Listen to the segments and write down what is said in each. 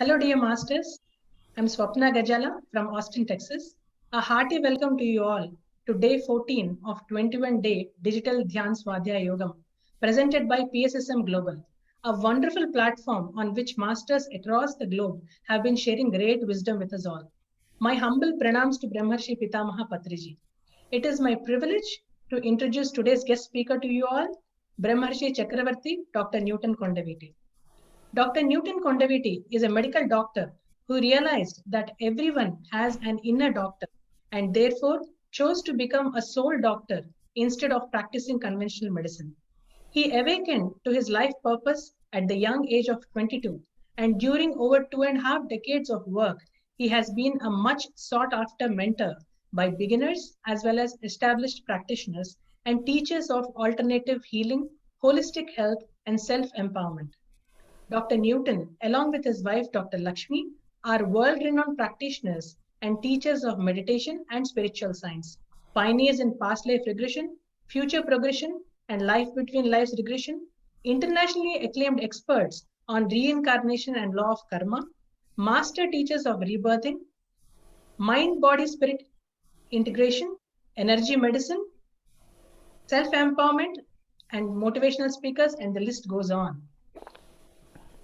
Hello, dear masters. I'm Swapna Gajala from Austin, Texas. A hearty welcome to you all to day 14 of 21-day Digital Dhyan Swadhyaya Yogam, presented by PSSM Global, a wonderful platform on which masters across the globe have been sharing great wisdom with us all. My humble pranams to Brahmarshi Pitamaha Patriji. It is my privilege to introduce today's guest speaker to you all, Brahmarshi Chakravarti, Dr. Newton Kondaveeti. Dr. Newton Kondaveeti is a medical doctor who realized that everyone has an inner doctor and therefore chose to become a soul doctor instead of practicing conventional medicine. He awakened to his life purpose at the young age of 22, and during over 2.5 decades of work, he has been a much sought after mentor by beginners as well as established practitioners and teachers of alternative healing, holistic health, and self empowerment. Dr. Newton, along with his wife Dr. Lakshmi, are world renowned practitioners and teachers of meditation and spiritual science, pioneers in past life regression, future progression, and life between lives regression, internationally acclaimed experts on reincarnation and law of karma, master teachers of rebirthing, mind body spirit integration, energy medicine, self empowerment, and motivational speakers, and the list goes on.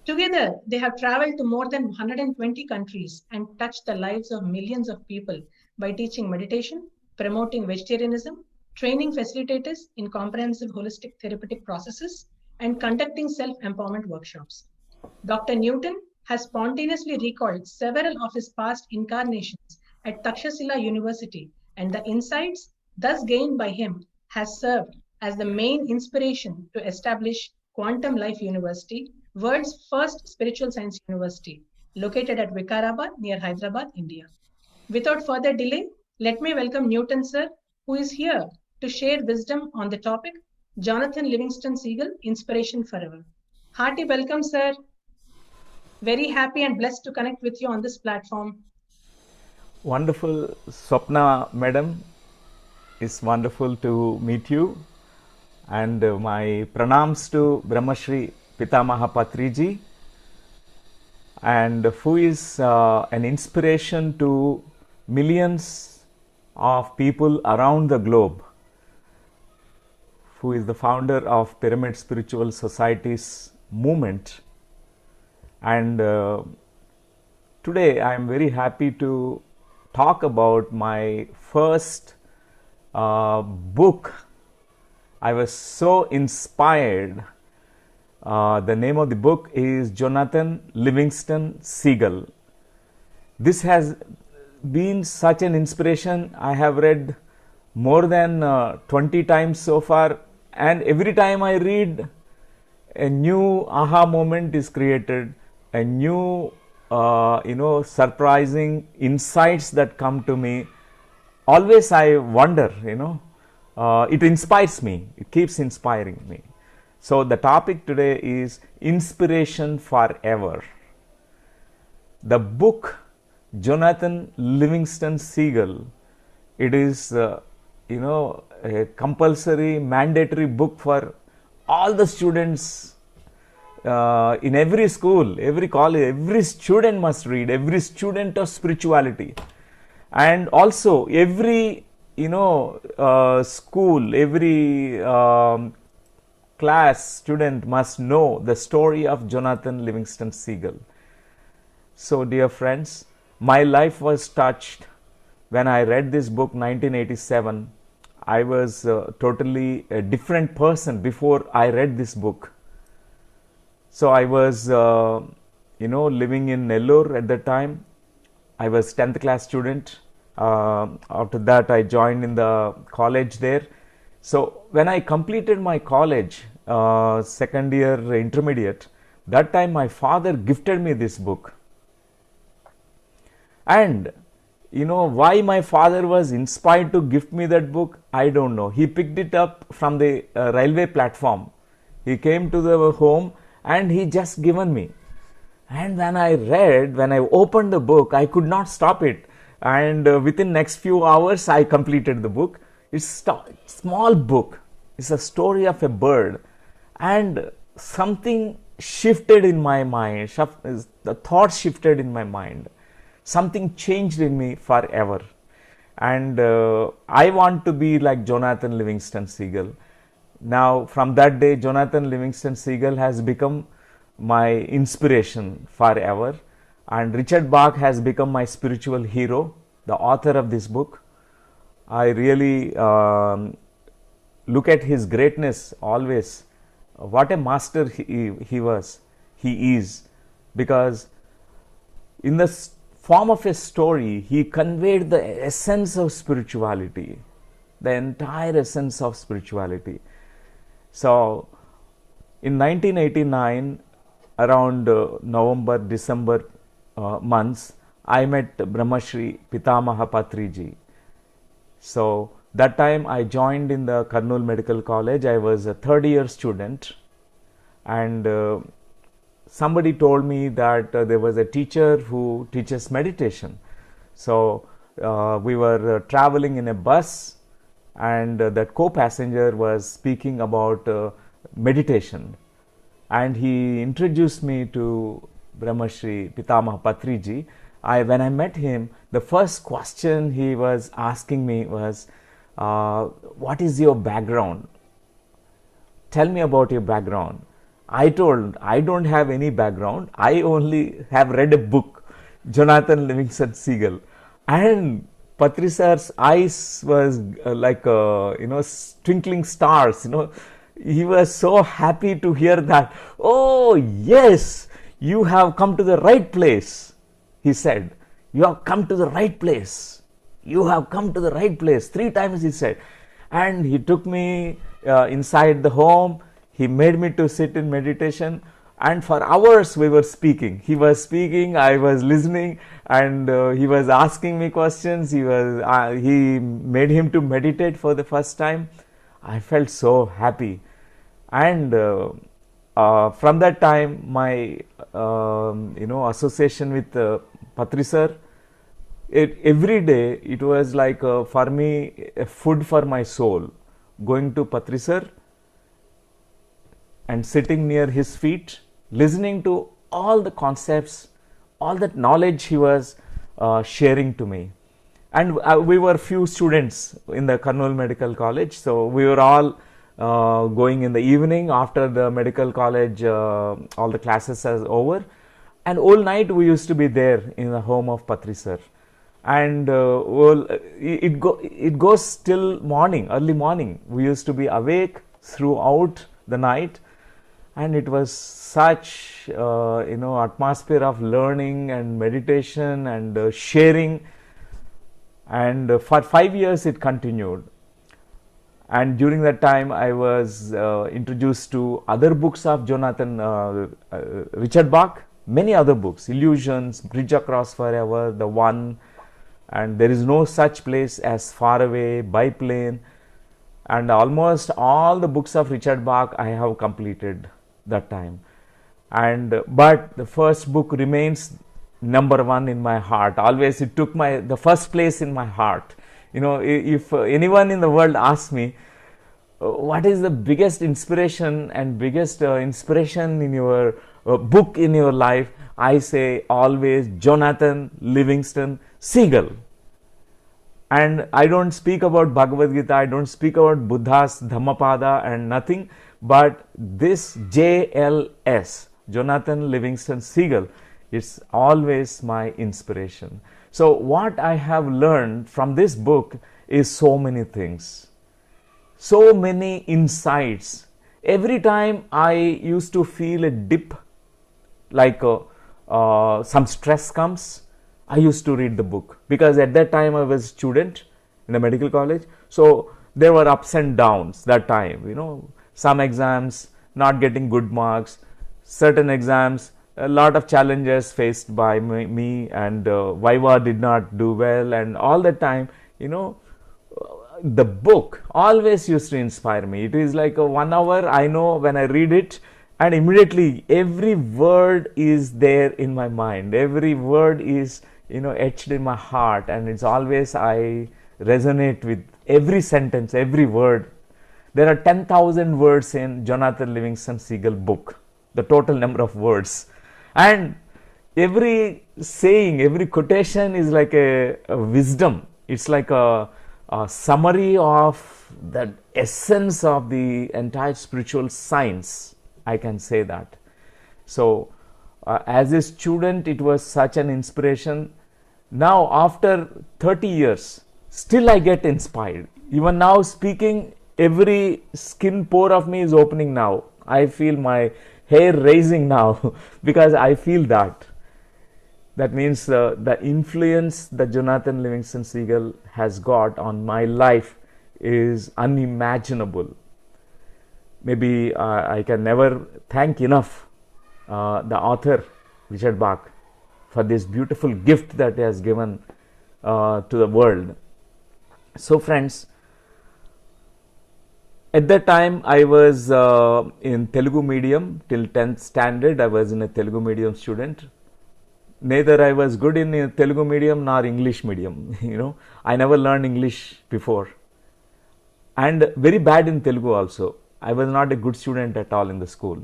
Together, they have traveled to more than 120 countries and touched the lives of millions of people by teaching meditation, promoting vegetarianism, training facilitators in comprehensive holistic therapeutic processes, and conducting self empowerment workshops. Dr. Newton has spontaneously recalled several of his past incarnations at Takshashila University, and the insights thus gained by him has served as the main inspiration to establish Quantum Life University, world's first spiritual science university, located at Vikarabad near Hyderabad, India. Without further delay, let me welcome Newton sir, who is here to share wisdom on the topic Jonathan Livingston Seagull, Inspiration Forever. Hearty welcome, sir. Very happy and blessed to connect with you on this platform. Wonderful, Swapna madam. It's wonderful to meet you. And my pranams to Brahmashri Pitamaha Patriji, and who is an inspiration to millions of people around the globe, who is the founder of Pyramid Spiritual Society's movement. And today I am very happy to talk about my first book. I was so inspired. The name of the book is Jonathan Livingston Seagull. This has been such an inspiration. I have read more than 20 times so far, and every time I read, a new aha moment is created, a new surprising insights that come to me. Always I wonder, it inspires me, it keeps inspiring me. So the topic today is Inspiration Forever. The book Jonathan Livingston Seagull, it is a compulsory, mandatory book for all the students in every school, every college. Every student must read, every student of spirituality, and also every school, every class student must know the story of Jonathan Livingston Seagull. So dear friends, my life was touched when I read this book 1987. I was totally a different person before I read this book. So I was living in Nellore at that time. I was 10th class student. After that I joined in the college there. So when I completed my college, second year intermediate, that time my father gifted me this book. And why my father was inspired to gift me that book, I don't know. He picked it up from the railway platform. He came to the home and he just given me. And when I opened the book, I could not stop it. And within next few hours, I completed the book. It's a small book. It's a story of a bird, and something shifted in my mind, the thoughts shifted in my mind. Something changed in me forever. And I want to be like Jonathan Livingston Seagull. Now, from that day, Jonathan Livingston Seagull has become my inspiration forever. And Richard Bach has become my spiritual hero, the author of this book. I really look at his greatness always. What a master he was, he is, because in the form of a story, he conveyed the essence of spirituality, the entire essence of spirituality. So, in 1989, around November, December months, I met Brahmashri Pitamaha Patriji. So, that time I joined in the Kurnool Medical College. I was a third year student, and somebody told me that there was a teacher who teaches meditation. So we were traveling in a bus, and that co-passenger was speaking about meditation, and he introduced me to Brahmashri Pitamaha Patriji. When I met him, the first question he was asking me was, what is your background? Tell me about your background. I told, I don't have any background. I only have read a book, Jonathan Livingston Seagull. And Patri sir's eyes was like, twinkling stars, He was so happy to hear that. Oh, yes, you have come to the right place, he said. You have come to the right place. You have come to the right place. 3 times he said. And he took me inside the home. He made me to sit in meditation. And for hours we were speaking. He was speaking, I was listening, and he was asking me questions. He made him to meditate for the first time. I felt so happy. And from that time, my association with Patri sir, every day it was like for me a food for my soul. Going to Patri sir and sitting near his feet, listening to all the concepts, all that knowledge he was sharing to me. And we were few students in the Kurnool Medical College, so we were all going in the evening after the medical college, all the classes are over, and all night we used to be there in the home of Patri sir. And it goes till morning, early morning. We used to be awake throughout the night, and it was such atmosphere of learning and meditation and sharing. And for 5 years it continued. And during that time I was introduced to other books of Richard Bach, many other books, Illusions, Bridge Across Forever, The One, and There Is No Such Place as Far Away, Biplane, and almost all the books of Richard Bach I have completed that time. But the first book remains number one in my heart. Always it took the first place in my heart. If anyone in the world asks me, what is the biggest inspiration and biggest inspiration in your book in your life, I say always Jonathan Livingston Seagull. And I don't speak about Bhagavad Gita, I don't speak about Buddha's Dhammapada and nothing, but this JLS, Jonathan Livingston Seagull, it's always my inspiration. So what I have learned from this book is so many things, so many insights. Every time I used to feel a dip, like some stress comes, I used to read the book, because at that time I was a student in a medical college. So there were ups and downs that time, some exams not getting good marks, certain exams a lot of challenges faced by me, and Viva did not do well, and all the time, the book always used to inspire me. It is like 1 hour, I know when I read it, and immediately every word is there in my mind, every word is etched in my heart, and it's always I resonate with every sentence, every word. There are 10,000 words in Jonathan Livingston Seagull book. the total number of words. And every saying, every quotation is like a wisdom. It's like a summary of the essence of the entire spiritual science, I can say that. So as a student, it was such an inspiration. Now after 30 years, still I get inspired. Even now speaking, every skin pore of me is opening now. I feel my hair raising now because I feel that. That means the influence that Jonathan Livingston Seagull has got on my life is unimaginable. Maybe I can never thank enough the author, Richard Bach, for this beautiful gift that he has given to the world. So friends, at that time I was in Telugu medium till 10th standard. I was in a Telugu medium student. Neither I was good in Telugu medium nor English medium. I never learned English before, and very bad in Telugu also. I was not a good student at all in the school.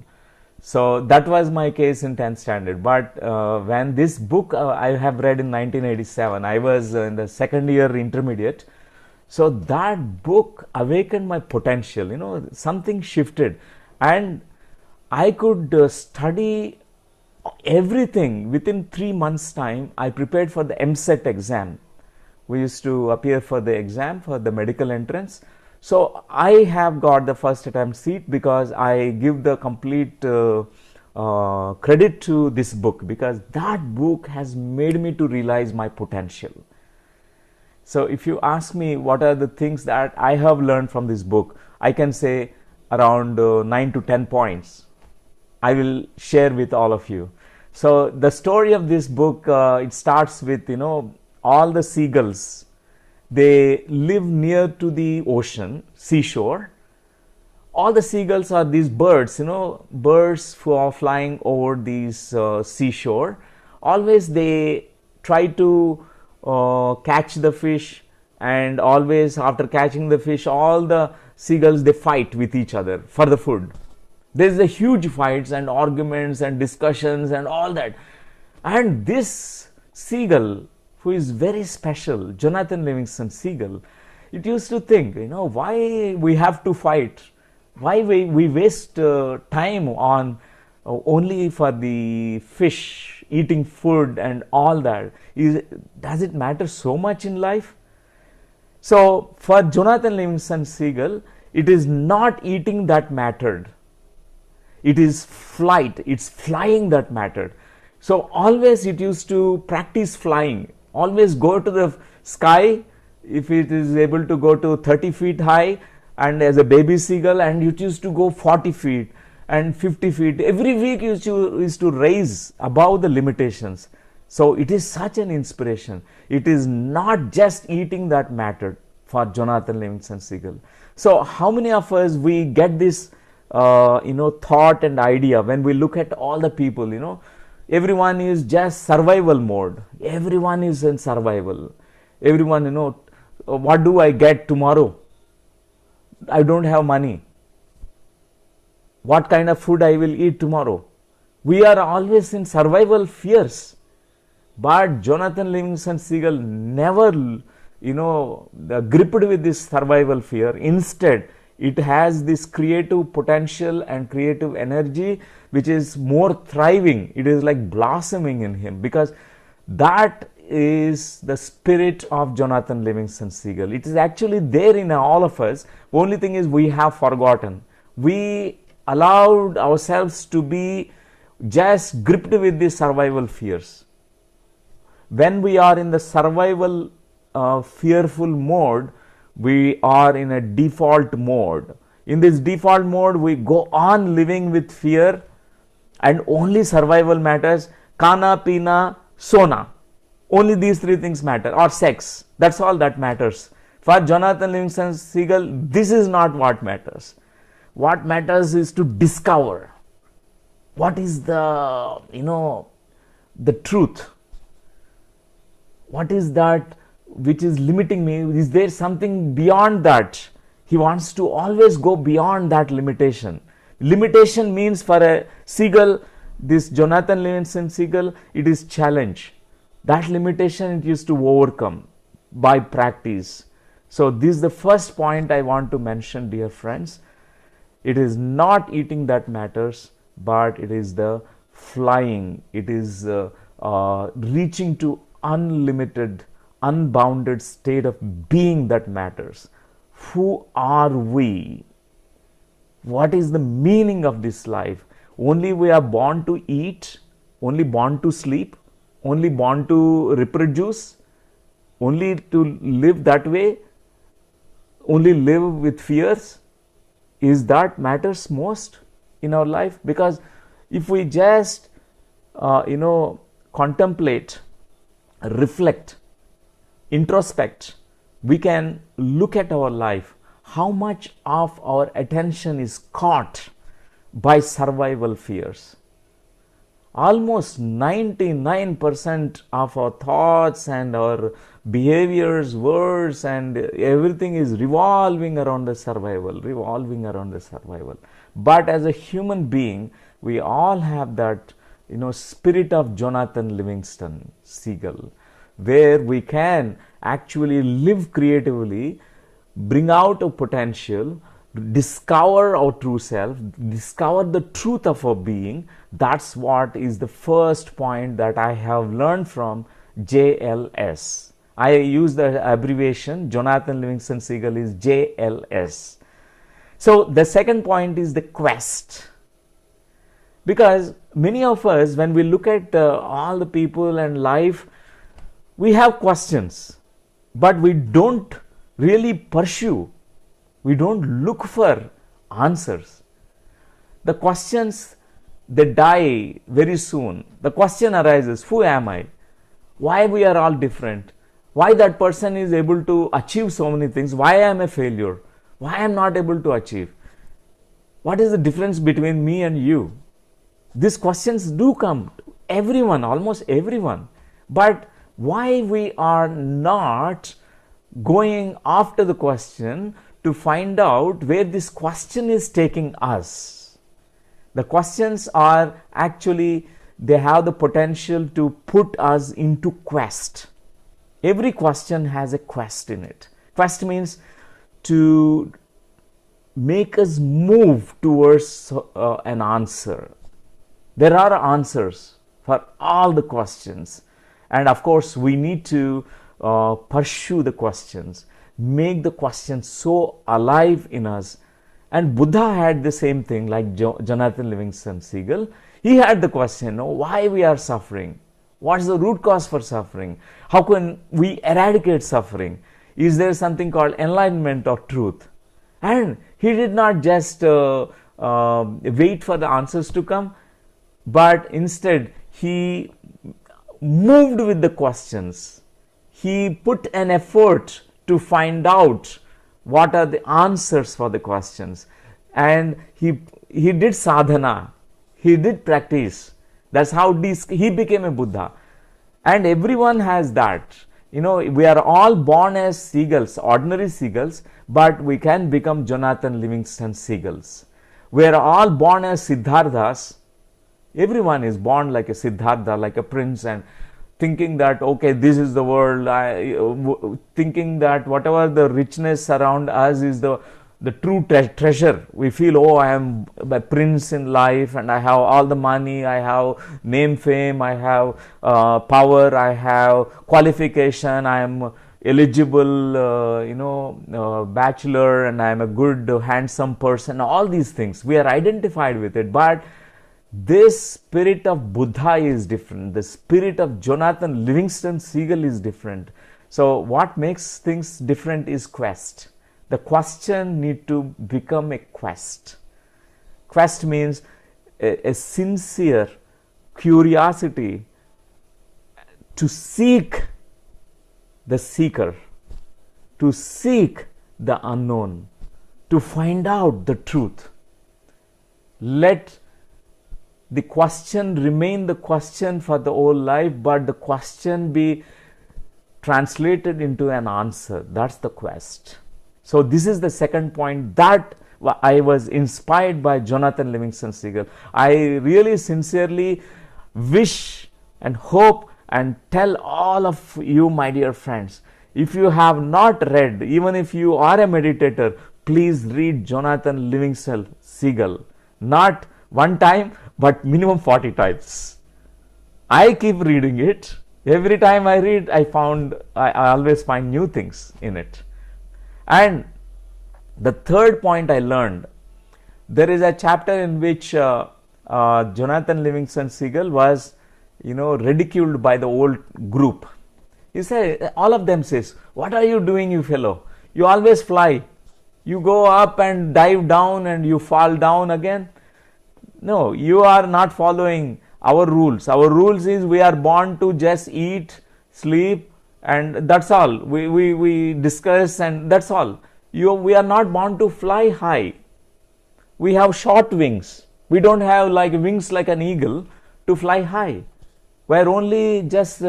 So that was my case in 10th standard. But when this book I have read in 1987, I was in the second year intermediate. So that book awakened my potential. Something shifted, and I could study everything. Within 3 months time, I prepared for the MSET exam. We used to appear for the exam for the medical entrance. So I have got the first attempt seat because I give the complete credit to this book, because that book has made me to realize my potential. So if you ask me what are the things that I have learned from this book, I can say around 9 to 10 points I will share with all of you. So the story of this book, it starts with, all the seagulls. They live near to the ocean, seashore. All the seagulls are these birds, birds who are flying over these seashore. Always they try to catch the fish, and always after catching the fish, all the seagulls, they fight with each other for the food. There's a huge fights and arguments and discussions and all that. And this seagull, who is very special, Jonathan Livingston Seagull, it used to think, why we have to fight? Why we waste time on only for the fish, eating food and all that? Does it matter so much in life? So for Jonathan Livingston Seagull, it is not eating that mattered. It is flight, it's flying that mattered. So always it used to practice flying. Always go to the sky if it is able to go to 30 feet high, and as a baby seagull, and it used to go 40 feet and 50 feet. Every week used to raise above the limitations. So it is such an inspiration. It is not just eating that mattered for Jonathan Livingston Seagull. So how many of us we get this thought and idea when we look at all the people, everyone is just survival mode. Everyone is in survival. Everyone, what do I get tomorrow? I don't have money. What kind of food I will eat tomorrow? We are always in survival fears. But Jonathan Livingston Seagull never, gripped with this survival fear. Instead, it has this creative potential and creative energy which is more thriving. It is like blossoming in him, because that is the spirit of Jonathan Livingston Seagull. It is actually there in all of us. Only thing is we have forgotten. We allowed ourselves to be just gripped with these survival fears. When we are in the survival fearful mode, we are in a default mode. In this default mode, we go on living with fear, and only survival matters. Kana, pina, sona. Only these three things matter, or sex. That's all that matters. For Jonathan Livingston Seagull, this is not what matters. What matters is to discover what is the truth. What is that which is limiting me? Is there something beyond that? He wants to always go beyond that limitation. Limitation means for a seagull, this Jonathan Livingston seagull, it is challenge. That limitation it used to overcome by practice. So this is the first point I want to mention, dear friends. It is not eating that matters, but it is the flying. It is reaching to unlimited, unbounded state of being that matters. Who are we? What is the meaning of this life? Only we are born to eat, only born to sleep, only born to reproduce, only to live that way, only live with fears. Is that matters most in our life? Because if we just contemplate, reflect, introspect, we can look at our life, how much of our attention is caught by survival fears. Almost 99% of our thoughts and our behaviors, words, and everything is revolving around the survival, But as a human being, we all have that, spirit of Jonathan Livingston seagull, where we can actually live creatively, bring out our potential, discover our true self, discover the truth of our being. That's what is the first point that I have learned from JLS. I use the abbreviation, Jonathan Livingston Seagull is JLS. So the second point is the quest. Because many of us, when we look at all the people and life, we have questions, but we don't really pursue. We don't look for answers. The questions, they die very soon. The question arises, who am I? Why we are all different? Why that person is able to achieve so many things? Why I am a failure? Why I am not able to achieve? What is the difference between me and you? These questions do come to everyone, almost everyone. But why we are not going after the question to find out where this question is taking us? The questions are actually, they have the potential to put us into quest. Every question has a quest in it. Quest means to make us move towards an answer. There are answers for all the questions, and of course we need to pursue the questions, make the questions so alive in us. And Buddha had the same thing, like Jonathan Livingston Seagull. He had the question, why we are suffering? What is the root cause for suffering? How can we eradicate suffering? Is there something called enlightenment or truth? And he did not just wait for the answers to come, but instead he moved with the questions. He put an effort to find out what are the answers for the questions. And he did sadhana. He did practice. That's how he became a Buddha. And everyone has that. We are all born as seagulls, ordinary seagulls, but we can become Jonathan Livingston seagulls. We are all born as Siddharthas. Everyone is born like a Siddhartha, like a prince, and thinking that, okay, this is the world, thinking that whatever the richness around us is the true treasure. We feel, I am a prince in life, and I have all the money, I have name, fame, I have power, I have qualification, I am eligible, bachelor, and I am a good, handsome person. All these things, we are identified with it. But this spirit of Buddha is different. The spirit of Jonathan Livingston Seagull is different. So what makes things different is quest. The question need to become a quest. Quest means a sincere curiosity to seek the seeker, to seek the unknown, to find out the truth. Let the question remain the question for the whole life, but the question be translated into an answer. That's the quest. So this is the second point, that I was inspired by Jonathan Livingston Seagull. I really sincerely wish and hope and tell all of you, my dear friends, if you have not read, even if you are a meditator, please read Jonathan Livingston Seagull. Not one time, but minimum 40 times. I keep reading it. Every time I read, I always find new things in it. And the third point I learned, there is a chapter in which Jonathan Livingston Seagull was, ridiculed by the old group. He said, all of them says, what are you doing, you fellow? You always fly. You go up and dive down and you fall down again. No, you are not following our rules. Our rules is we are born to just eat, sleep, and that's all. We discuss and that's all. We are not born to fly high. We have short wings. We don't have like wings like an eagle to fly high. We are only just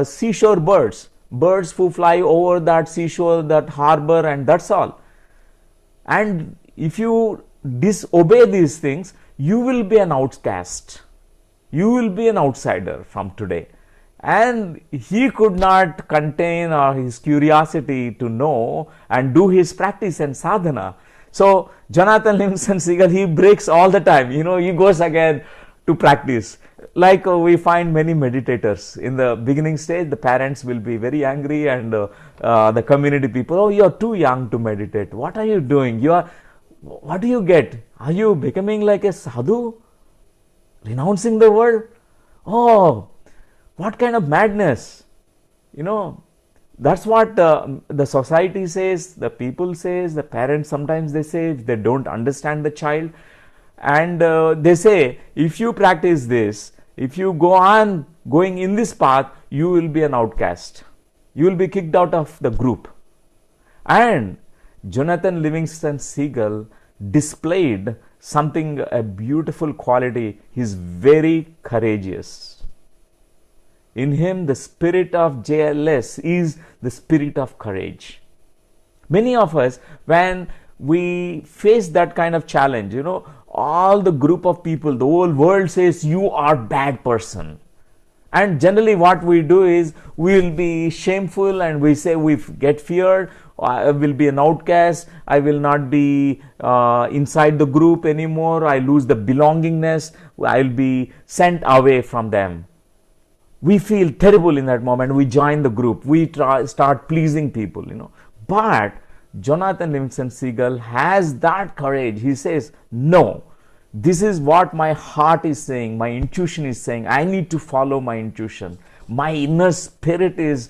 seashore birds who fly over that seashore, that harbor, and that's all. And if you disobey these things, you will be an outcast. You will be an outsider from today. And he could not contain his curiosity to know and do his practice and sadhana. So Jonathan Livingston Seagull, he breaks all the time. He goes again to practice. Like we find many meditators in the beginning stage, the parents will be very angry, and the community people, oh, you are too young to meditate. What are you doing? What do you get? Are you becoming like a sadhu? Renouncing the world? Oh, what kind of madness? That's what the society says, the people says, the parents sometimes they say, if they don't understand the child. And they say, if you practice this, if you go on going in this path, you will be an outcast. You will be kicked out of the group. And Jonathan Livingston Seagull displayed something, a beautiful quality. He's very courageous. In him, the spirit of JLS is the spirit of courage. Many of us, when we face that kind of challenge, all the group of people, the whole world says you are bad person. And generally what we do is we will be shameful and we say we get feared. I will be an outcast. I will not be inside the group anymore. I lose the belongingness. I will be sent away from them. We feel terrible in that moment. We join the group. We start pleasing people, But Jonathan Livingston Seagull has that courage. He says, no, this is what my heart is saying, my intuition is saying. I need to follow my intuition. My inner spirit is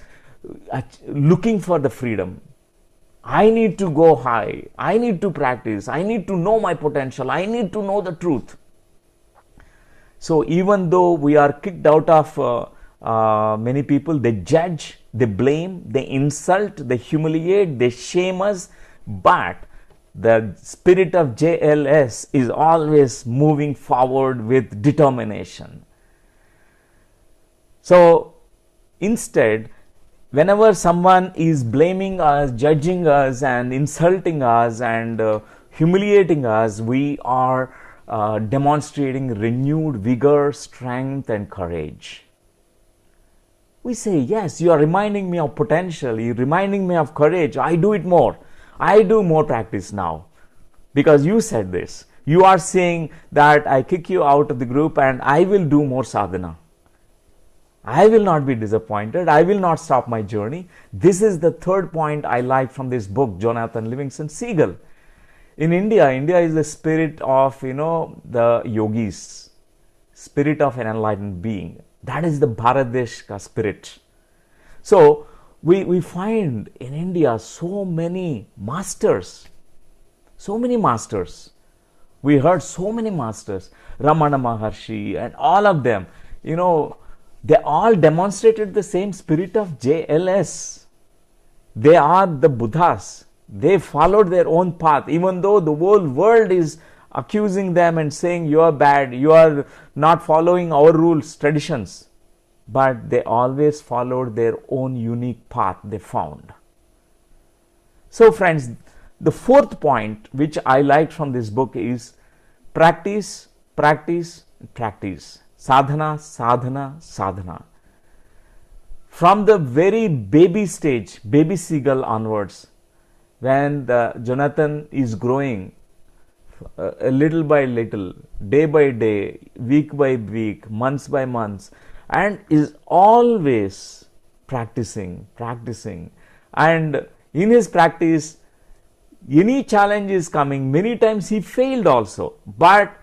looking for the freedom. I need to go high. I need to practice. I need to know my potential. I need to know the truth. So even though we are kicked out of many people, they judge, they blame, they insult, they humiliate, they shame us, but the spirit of JLS is always moving forward with determination. So instead, whenever someone is blaming us, judging us, and insulting us, and humiliating us, we are demonstrating renewed vigor, strength, and courage. We say, yes, you are reminding me of potential, you are reminding me of courage, I do it more. I do more practice now because you said this. You are saying that I kick you out of the group and I will do more sadhana. I will not be disappointed. I will not stop my journey. This is the third point I like from this book, Jonathan Livingston Seagull. In India is the spirit of, the yogis, spirit of an enlightened being. That is the Bharatdeshka spirit. So we find in India so many masters. We heard so many masters, Ramana Maharshi and all of them, they all demonstrated the same spirit of JLS. They are the Buddhas. They followed their own path, even though the whole world is accusing them and saying you are bad, you are not following our rules, traditions. But they always followed their own unique path they found. So friends, the fourth point which I liked from this book is practice, practice, practice. Sadhana, sadhana, sadhana. From the very baby stage, baby seagull onwards, when Jonathan is growing little by little, day by day, week by week, months by months, and is always practicing, practicing. And in his practice, any challenge is coming. Many times he failed also, but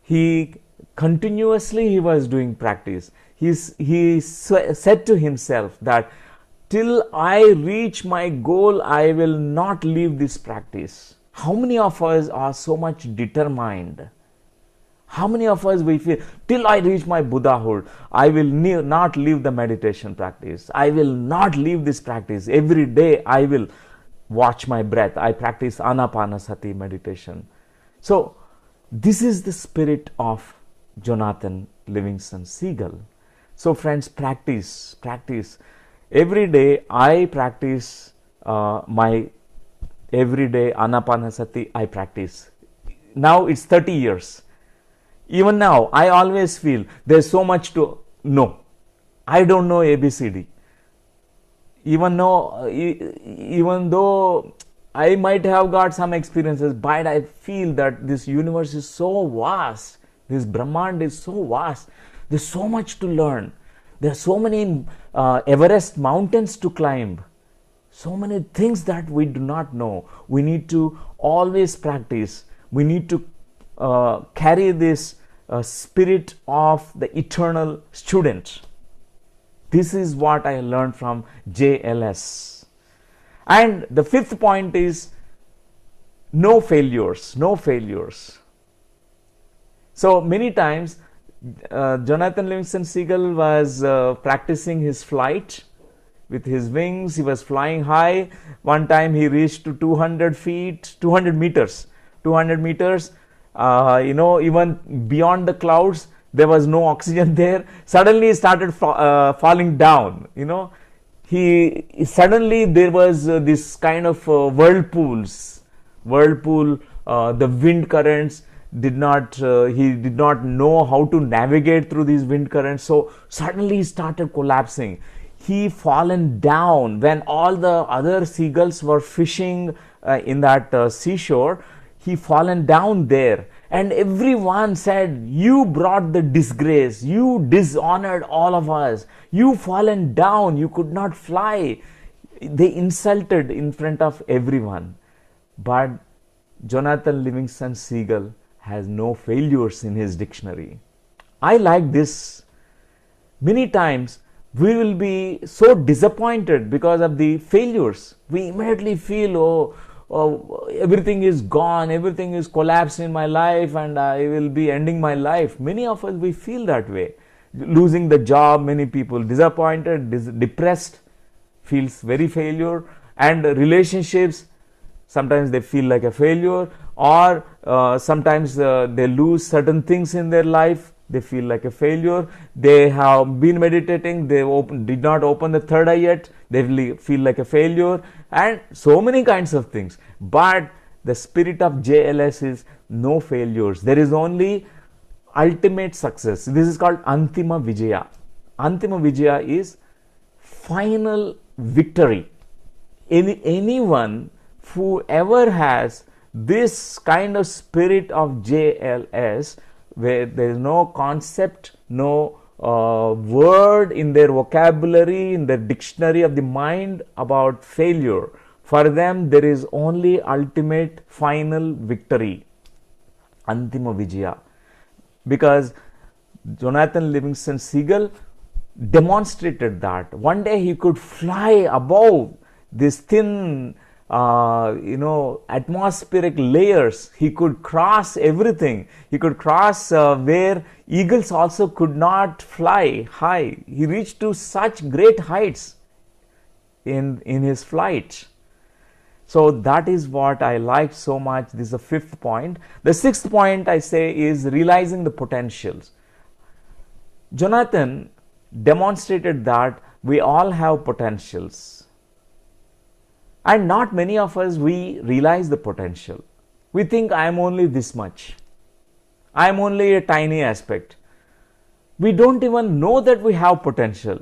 he was doing practice. He said to himself that till I reach my goal, I will not leave this practice. How many of us are so much determined? How many of us we feel, till I reach my Buddhahood, I will not leave the meditation practice. I will not leave this practice. Every day I will watch my breath. I practice Anapanasati meditation. So this is the spirit of Jonathan Livingston Seagull. So friends, practice, practice. Every day I practice my everyday Anapanasati I practice. Now it's 30 years. Even now, I always feel there's so much to know. I don't know ABCD. Even though I might have got some experiences, but I feel that this universe is so vast. This Brahmand is so vast. There's so much to learn. There are so many Everest mountains to climb. So many things that we do not know. We need to always practice. We need to carry this spirit of the eternal student. This is what I learned from JLS. And the fifth point is no failures, no failures. So many times Jonathan Livingston Seagull was practicing his flight with his wings. He was flying high. One time he reached to 200 meters. Even beyond the clouds, there was no oxygen there. Suddenly he started falling down. Suddenly there was this kind of whirlpool. The wind currents he did not know how to navigate through these wind currents. So suddenly he started collapsing. He fallen down when all the other seagulls were fishing in that seashore. He fallen down there, and everyone said, "You brought the disgrace. You dishonored all of us. You fallen down. You could not fly." They insulted in front of everyone. But Jonathan Livingston Seagull has no failures in his dictionary. I like this. Many times we will be so disappointed because of the failures. We immediately feel, everything is gone, everything is collapsed in my life, and I will be ending my life. Many of us, we feel that way. Losing the job, many people disappointed, depressed, feels very failure. And relationships, sometimes they feel like a failure, or sometimes they lose certain things in their life. They feel like a failure. They have been meditating, they did not open the third eye yet, they feel like a failure, and so many kinds of things. But the spirit of JLS is no failures. There is only ultimate success. This is called Antima Vijaya. Antima Vijaya is final victory. Anyone who ever has this kind of spirit of JLS, where there is no concept, no word in their vocabulary, in their dictionary of the mind about failure. For them, there is only ultimate final victory, Antima Vijaya. Because Jonathan Livingston Seagull demonstrated that. One day he could fly above this thin atmospheric layers. He could cross everything. He could cross where eagles also could not fly high. He reached to such great heights in his flight. So that is what I liked so much. This is the fifth point. The sixth point I say is realizing the potentials. Jonathan demonstrated that we all have potentials. And not many of us, we realize the potential. We think I am only this much. I am only a tiny aspect. We don't even know that we have potential.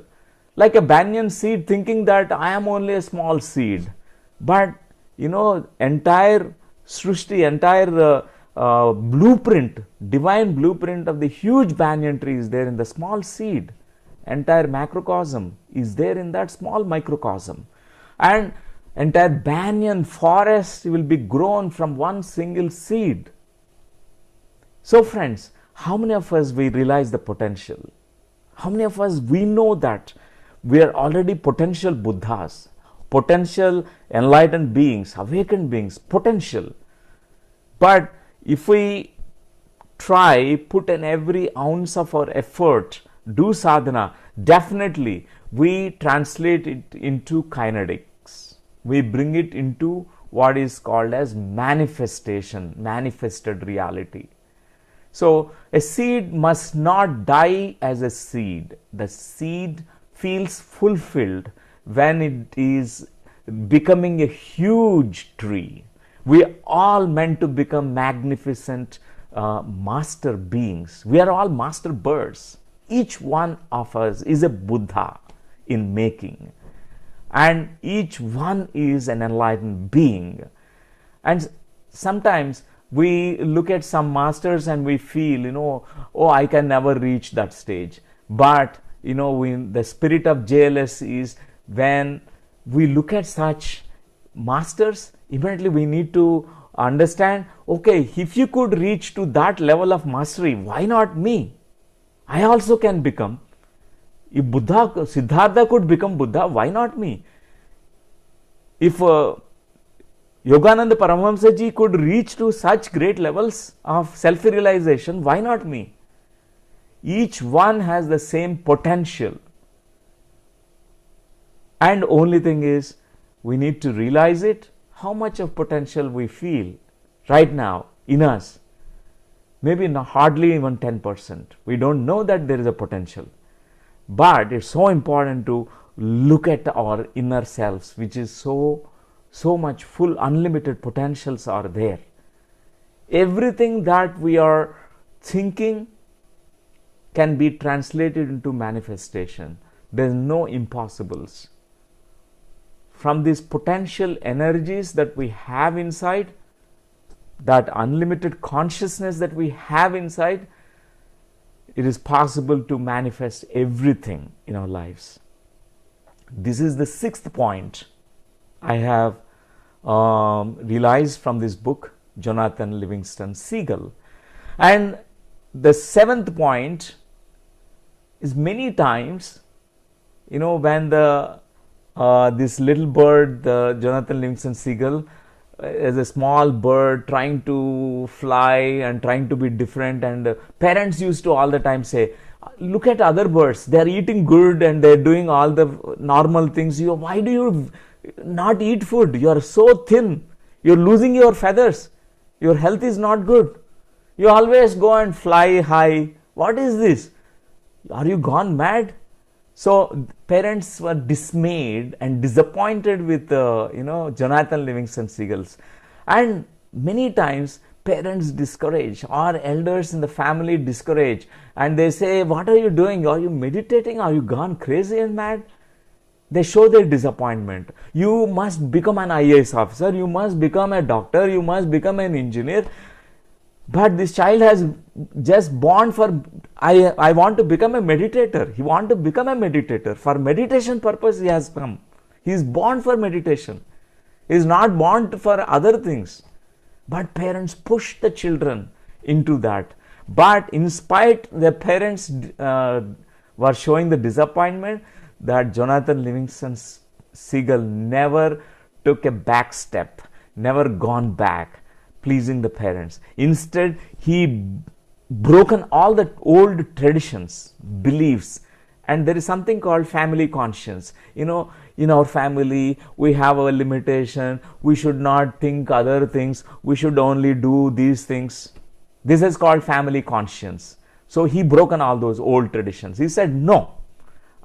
Like a banyan seed thinking that I am only a small seed. But, entire Srushti, entire blueprint, divine blueprint of the huge banyan tree is there in the small seed. Entire macrocosm is there in that small microcosm. And entire banyan forest will be grown from one single seed. So friends, how many of us we realize the potential? How many of us we know that we are already potential Buddhas, potential enlightened beings, awakened beings, potential. But if we try, put in every ounce of our effort, do sadhana, definitely we translate it into kinetics. We bring it into what is called as manifestation, manifested reality. So a seed must not die as a seed. The seed feels fulfilled when it is becoming a huge tree. We are all meant to become magnificent master beings. We are all master birds. Each one of us is a Buddha in making. And each one is an enlightened being. And sometimes we look at some masters and we feel, oh, I can never reach that stage. But, the spirit of JLS is when we look at such masters, immediately we need to understand, okay, if you could reach to that level of mastery, why not me? I also can become. If Siddhartha could become Buddha, why not me? If Yogananda Paramahamsa ji could reach to such great levels of self-realization, why not me? Each one has the same potential. And only thing is, we need to realize it, how much of potential we feel right now in us. Maybe not, hardly even 10%. We don't know that there is a potential. But it's so important to look at our inner selves, which is so much full, unlimited potentials are there. Everything that we are thinking can be translated into manifestation. There is no impossibles. From these potential energies that we have inside, that unlimited consciousness that we have inside, it is possible to manifest everything in our lives. This is the sixth point I have realized from this book, Jonathan Livingston Seagull. And the seventh point is many times, when this little bird, the Jonathan Livingston Seagull, as a small bird trying to fly and trying to be different, and parents used to all the time say, look at other birds, they are eating good and they are doing all the normal things. Why do you not eat food? You are so thin, you are losing your feathers, your health is not good, you always go and fly high. What is this? Are you gone mad? So parents were dismayed and disappointed with Jonathan Livingston Seagulls. And many times parents discourage, or elders in the family discourage, and they say, what are you doing? Are you meditating? Are you gone crazy and mad? They show their disappointment. You must become an IAS officer, you must become a doctor, you must become an engineer. But this child has just born for, I want to become a meditator. He wants to become a meditator. For meditation purpose he has come. He is born for meditation. He is not born for other things. But parents push the children into that. But in spite the parents were showing the disappointment, that Jonathan Livingston Seagull never took a back step, never gone back, pleasing the parents. Instead, he broken all the old traditions, beliefs, and there is something called family conscience. In our family, we have a limitation. We should not think other things. We should only do these things. This is called family conscience. So he broken all those old traditions. He said, no,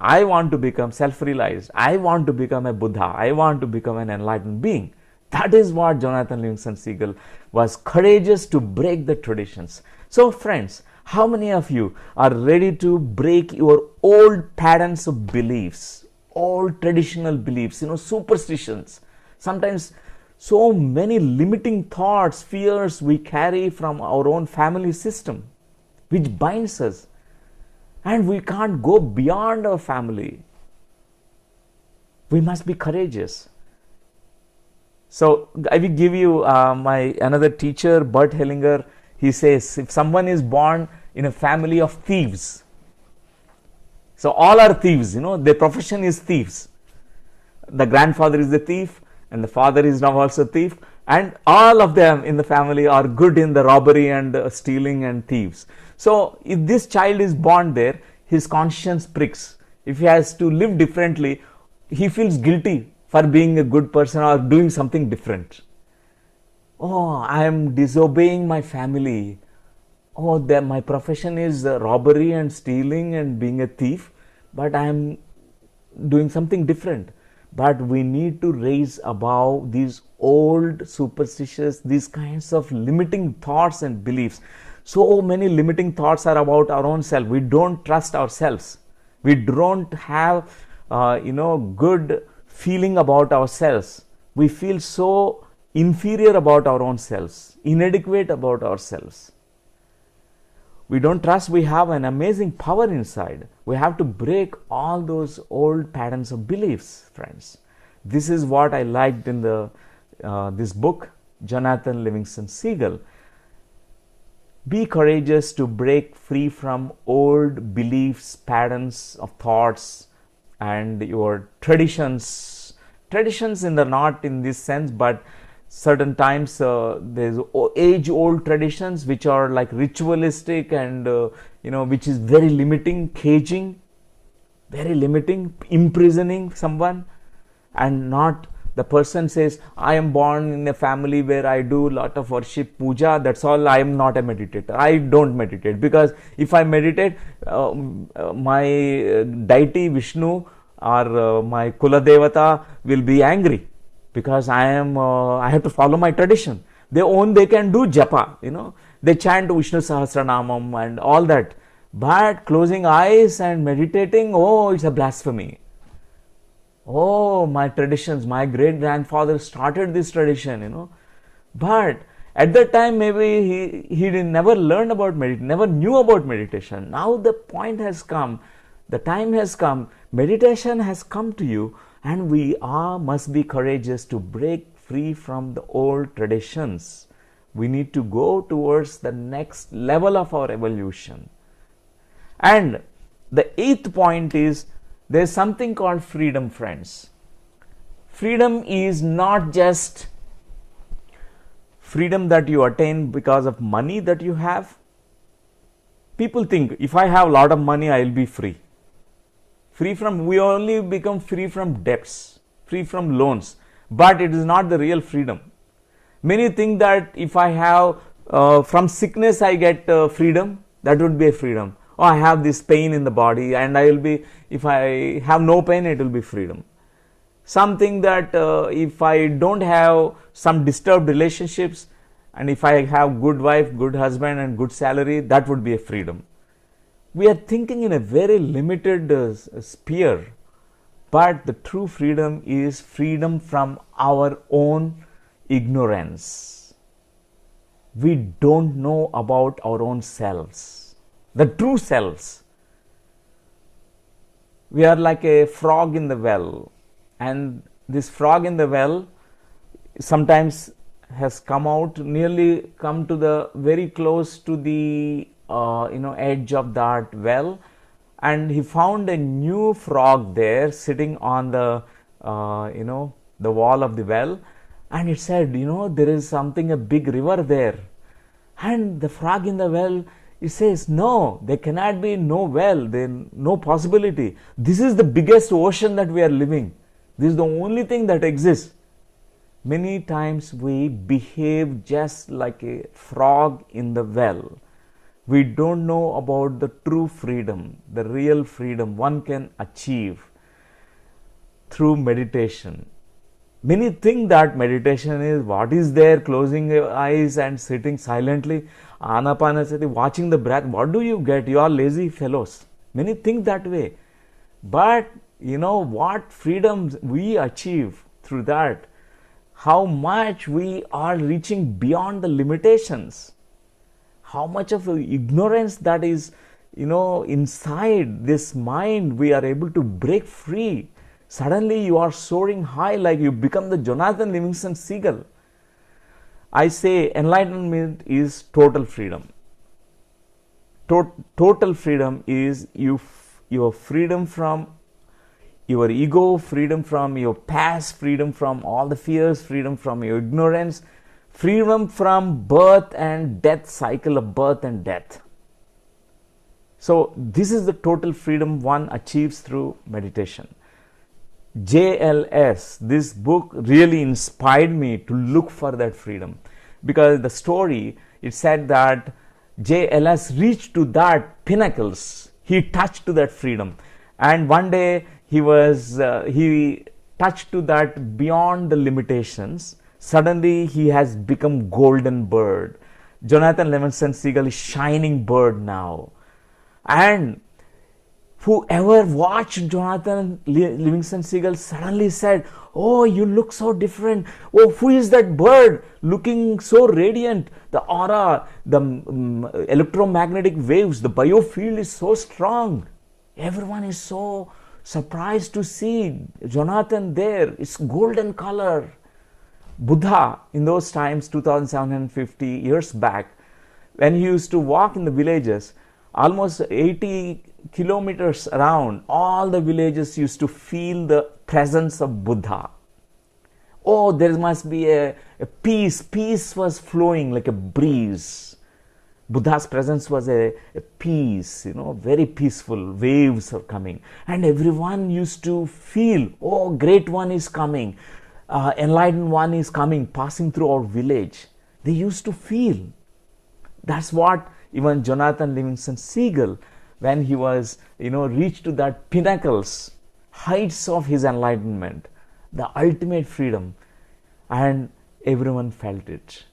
I want to become self-realized. I want to become a Buddha. I want to become an enlightened being. That is what Jonathan Livingston Seagull was, courageous to break the traditions. So friends, how many of you are ready to break your old patterns of beliefs, old traditional beliefs, superstitions? Sometimes so many limiting thoughts, fears we carry from our own family system, which binds us. And we can't go beyond our family. We must be courageous. So I will give you my another teacher, Bert Hellinger. He says, if someone is born in a family of thieves, so all are thieves, their profession is thieves. The grandfather is the thief, and the father is now also thief, and all of them in the family are good in the robbery and stealing and thieves. So if this child is born there, his conscience pricks. If he has to live differently, he feels guilty for being a good person or doing something different. Oh, I am disobeying my family. Oh, my profession is robbery and stealing and being a thief, but I am doing something different. But we need to raise above these old superstitious, these kinds of limiting thoughts and beliefs. So many limiting thoughts are about our own self. We don't trust ourselves. We don't have, good feeling about ourselves. We feel so inferior about our own selves, inadequate about ourselves. We don't trust we have an amazing power inside. We have to break all those old patterns of beliefs, friends. This is what I liked in this book, Jonathan Livingston Seagull. Be courageous to break free from old beliefs, patterns of thoughts, and your traditions. Traditions not in this sense, but certain times there's age-old traditions which are like ritualistic and which is very limiting, caging, very limiting, imprisoning someone. And not the person says, I am born in a family where I do a lot of worship, puja, that's all. I am not a meditator. I don't meditate, because if I meditate, my deity Vishnu or my Kula Devata will be angry, because I have to follow my tradition. They can do japa, they chant Vishnu Sahasranamam and all that, but closing eyes and meditating, it's a blasphemy. Oh, my traditions, my great grandfather started this tradition, but at that time maybe he never learned about meditation, never knew about meditation. Now the point has come, the time has come, meditation has come to you, and we must be courageous to break free from the old traditions. We need to go towards the next level of our evolution. And the 8th point is, there is something called freedom, friends. Freedom is not just freedom that you attain because of money that you have. People think, if I have a lot of money, I will be free. We only become free from debts, free from loans, but it is not the real freedom. Many think that if I have from sickness I get freedom, that would be a freedom. Oh, I have this pain in the body, and if I have no pain, it will be freedom. Something that if I don't have some disturbed relationships, and if I have good wife, good husband and good salary, that would be a freedom. We are thinking in a very limited sphere, but the true freedom is freedom from our own ignorance. We don't know about our own selves, the true selves. We are like a frog in the well, and this frog in the well sometimes has nearly come to the very close to the edge of that well, and he found a new frog there sitting on the the wall of the well, and it said, there is a big river there. And the frog in the well, it says, no, there cannot be no well, no possibility. This is the biggest ocean that we are living. This is the only thing that exists. Many times we behave just like a frog in the well. We don't know about the true freedom, the real freedom one can achieve through meditation. Many think that meditation is what is there, closing your eyes and sitting silently, anapanasati, watching the breath. What do you get? You are lazy fellows. Many think that way. But you know what freedoms we achieve through that, how much we are reaching beyond the limitations, how much of ignorance that is, inside this mind we are able to break free. Suddenly you are soaring high, like you become the Jonathan Livingston Seagull. I say enlightenment is total freedom. Total freedom is your freedom from your ego, freedom from your past, freedom from all the fears, freedom from your ignorance, freedom from birth and death, cycle of birth and death. So this is the total freedom one achieves through meditation. JLS, this book really inspired me to look for that freedom, because the story, it said that JLS reached to that pinnacles, he touched to that freedom, and one day he touched to that beyond the limitations. Suddenly he has become golden bird. Jonathan Livingston Seagull is shining bird now. And whoever watched Jonathan Livingston Seagull suddenly said, "Oh, you look so different. Oh, who is that bird looking so radiant? The aura, the electromagnetic waves, the biofield is so strong." Everyone is so surprised to see Jonathan there. It's golden color. Buddha, in those times, 2750 years back, when he used to walk in the villages, almost 80 kilometers around, all the villages used to feel the presence of Buddha. Oh, there must be a peace. Peace was flowing like a breeze. Buddha's presence was a peace, very peaceful. Waves are coming. And everyone used to feel, oh, great one is coming. Enlightened one is coming, passing through our village. They used to feel. That's what even Jonathan Livingston Seagull, when he was, reached to that pinnacles, heights of his enlightenment, the ultimate freedom, and everyone felt it.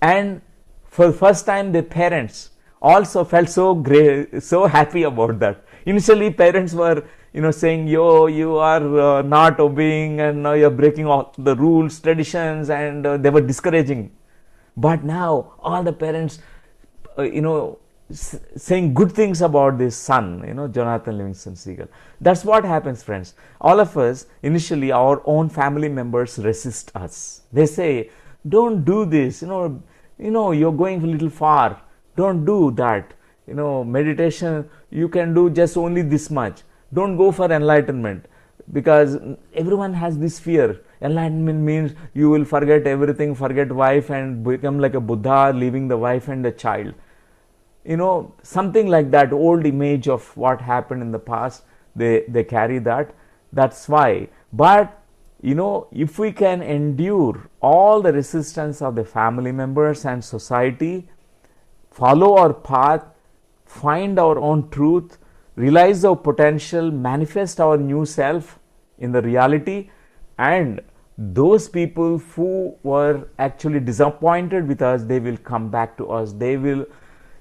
And for the first time, the parents also felt so great, so happy about that. Initially, parents were, saying, "Yo, you are not obeying, and now you are breaking all the rules, traditions," and they were discouraging. But now, all the parents, saying good things about this son, Jonathan Livingston Seagull. That's what happens, friends. All of us, initially, our own family members resist us. They say, "Don't do this, you're going a little far. Don't do that. Meditation, you can do just only this much. Don't go for enlightenment." Because everyone has this fear. Enlightenment means you will forget everything, forget wife, and become like a Buddha, leaving the wife and the child. Something like that old image of what happened in the past, they carry that. That's why. But, if we can endure all the resistance of the family members and society, follow our path, find our own truth, realize our potential, manifest our new self in the reality, and those people who were actually disappointed with us, they will come back to us. They will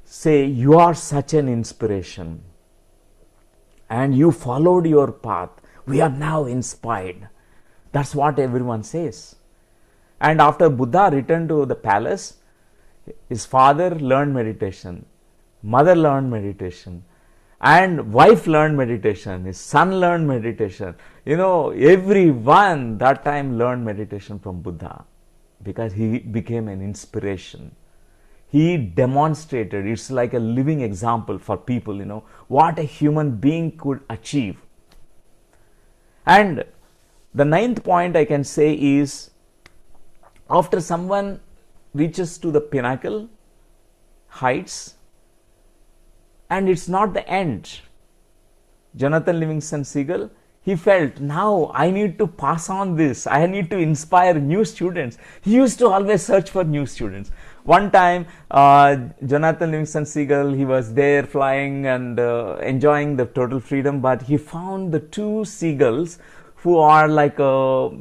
say, "You are such an inspiration, and you followed your path. We are now inspired." That's what everyone says. And after Buddha returned to the palace, his father learned meditation, mother learned meditation, and wife learned meditation, his son learned meditation. Everyone that time learned meditation from Buddha, because he became an inspiration. He demonstrated, it's like a living example for people, what a human being could achieve. And the ninth point I can say is, after someone reaches to the pinnacle heights, and it's not the end. Jonathan Livingston Seagull, he felt, now I need to pass on this, I need to inspire new students. He used to always search for new students. One time, Jonathan Livingston Seagull, he was there flying and enjoying the total freedom, but he found the two seagulls who are like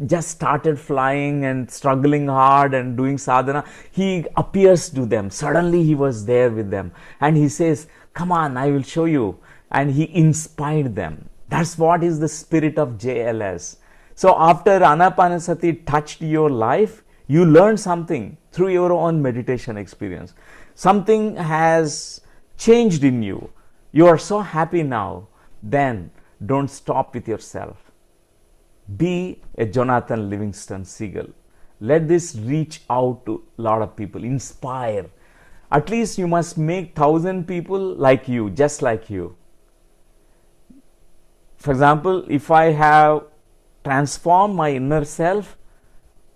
just started flying and struggling hard and doing sadhana. He appears to them, suddenly he was there with them, and he says, come on, I will show you. And he inspired them. That's what is the spirit of JLS. So after Anapanasati touched your life, you learned something through your own meditation experience. Something has changed in you. You are so happy now. Then don't stop with yourself. Be a Jonathan Livingston Seagull. Let this reach out to a lot of people. Inspire. At least you must make 1,000 people like you, just like you. For example, if I have transformed my inner self,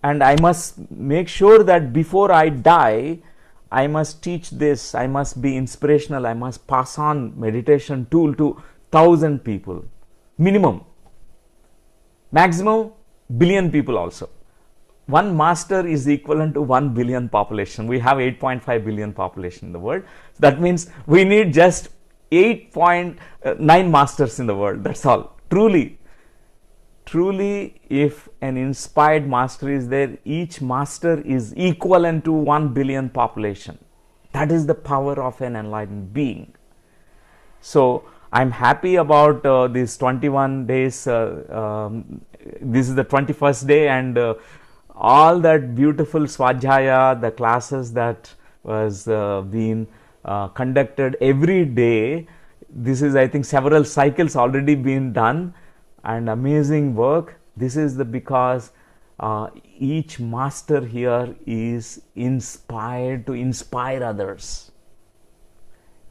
and I must make sure that before I die, I must teach this, I must be inspirational, I must pass on meditation tool to 1,000 people. Minimum. Maximum, billion people also. One master is equivalent to 1 billion population. We have 8.5 billion population in the world. That means we need just 8.9 masters in the world. That's all. Truly, if an inspired master is there, each master is equivalent to 1 billion population. That is the power of an enlightened being. So I'm happy about these 21 days. This is the 21st day, and all that beautiful Swadhyaya, the classes that was being conducted every day. This is, I think, several cycles already been done, and amazing work. This is because each master here is inspired to inspire others.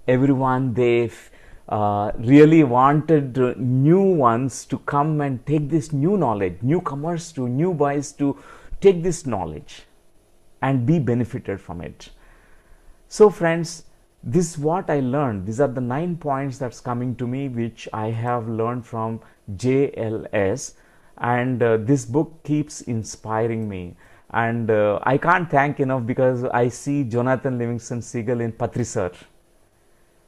Everyone, they really wanted new ones to come and take this new knowledge, newcomers to new boys to take this knowledge and be benefited from it. So friends, this is what I learned. These are the 9 points that's coming to me, which I have learned from JLS, and this book keeps inspiring me. And I can't thank enough, because I see Jonathan Livingston Seagull in Patri sir.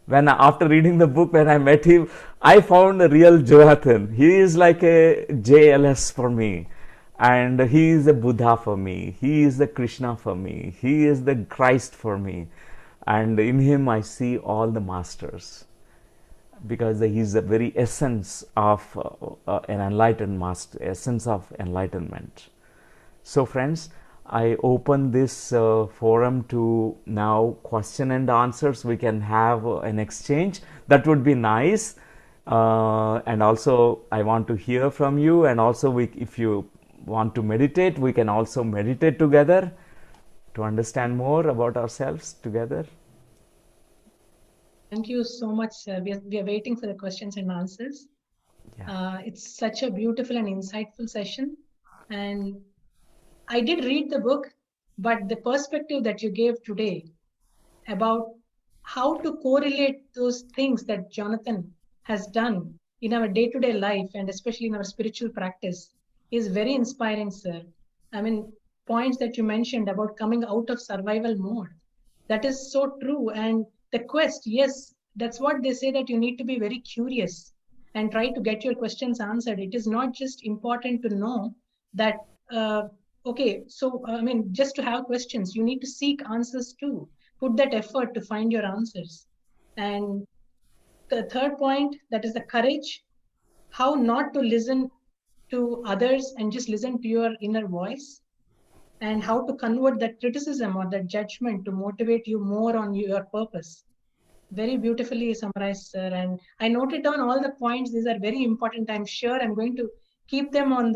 When after reading the book, when I met him, I found a real Jonathan. He is like a JLS for me, and he is a Buddha for me. He is the Krishna for me. He is the Christ for me. And in him I see all the masters, because he is the very essence of an enlightened master, essence of enlightenment. So friends, I open this forum to now question and answers. We can have an exchange. That would be nice. And also I want to hear from you, and also if you want to meditate, we can also meditate together to understand more about ourselves together. Thank you so much, sir. We are waiting for the questions and answers. Yeah. It's such a beautiful and insightful session. And I did read the book, but the perspective that you gave today about how to correlate those things that Jonathan has done in our day-to-day life, and especially in our spiritual practice, is very inspiring, sir. I mean, points that you mentioned about coming out of survival mode, that is so true. And the quest, yes, that's what they say, that you need to be very curious and try to get your questions answered. It is not just important to know that, okay, so I mean, just to have questions, you need to seek answers too. Put that effort to find your answers. And the third point, that is the courage, how not to listen to others and just listen to your inner voice, and how to convert that criticism or that judgment to motivate you more on your purpose. Very beautifully summarized, sir. And I noted down all the points. These are very important. I'm sure I'm going to keep them on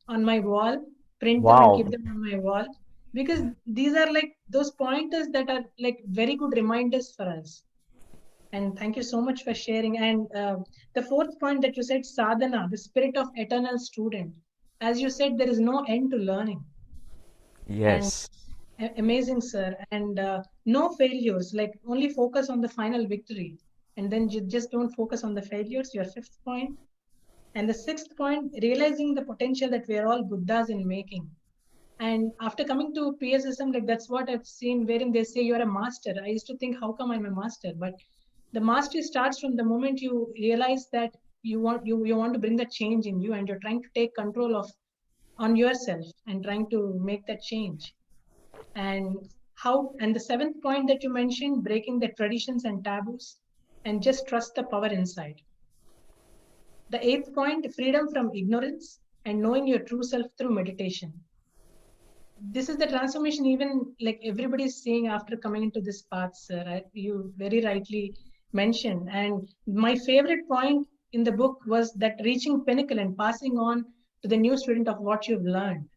my wall, print them and keep Wow. them on my wall, because these are like those pointers that are like very good reminders for us. And thank you so much for sharing. And the fourth point that you said, sadhana, the spirit of eternal student. As you said, there is no end to learning. And Yes. amazing, sir. And no failures, like only focus on the final victory. And then you just don't focus on the failures, your fifth point. And the sixth point, realizing the potential that we are all Buddhas in making. And after coming to PSSM, like that's what I've seen, wherein they say you're a master. I used to think, how come I'm a master? But the mastery starts from the moment you realize that you want to bring that change in you, and you're trying to take control of on yourself and trying to make that change. And the seventh point that you mentioned, breaking the traditions and taboos, and just trust the power inside. The eighth point, freedom from ignorance and knowing your true self through meditation. This is the transformation even like everybody is seeing after coming into this path, sir. You very rightly mentioned. And my favorite point in the book was that reaching pinnacle and passing on to the new student of what you've learned.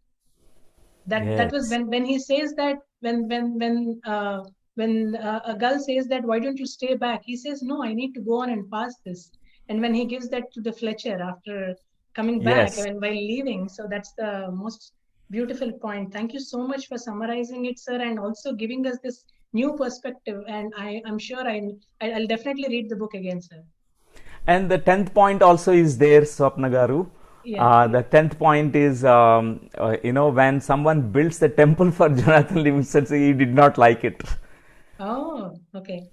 That was Yes. when he says that when a girl says that, why don't you stay back? He says, no, I need to go on and pass this. And when he gives that to the Fletcher after coming back Yes. and while leaving, so that's the most beautiful point. Thank you so much for summarizing it, sir, and also giving us this new perspective. And I'm sure I'll definitely read the book again, sir. And the 10th point also is there, Swapna Garu. Yeah. The 10th point is, when someone builds the temple for Jonathan Livingston, he did not like it. Oh, okay.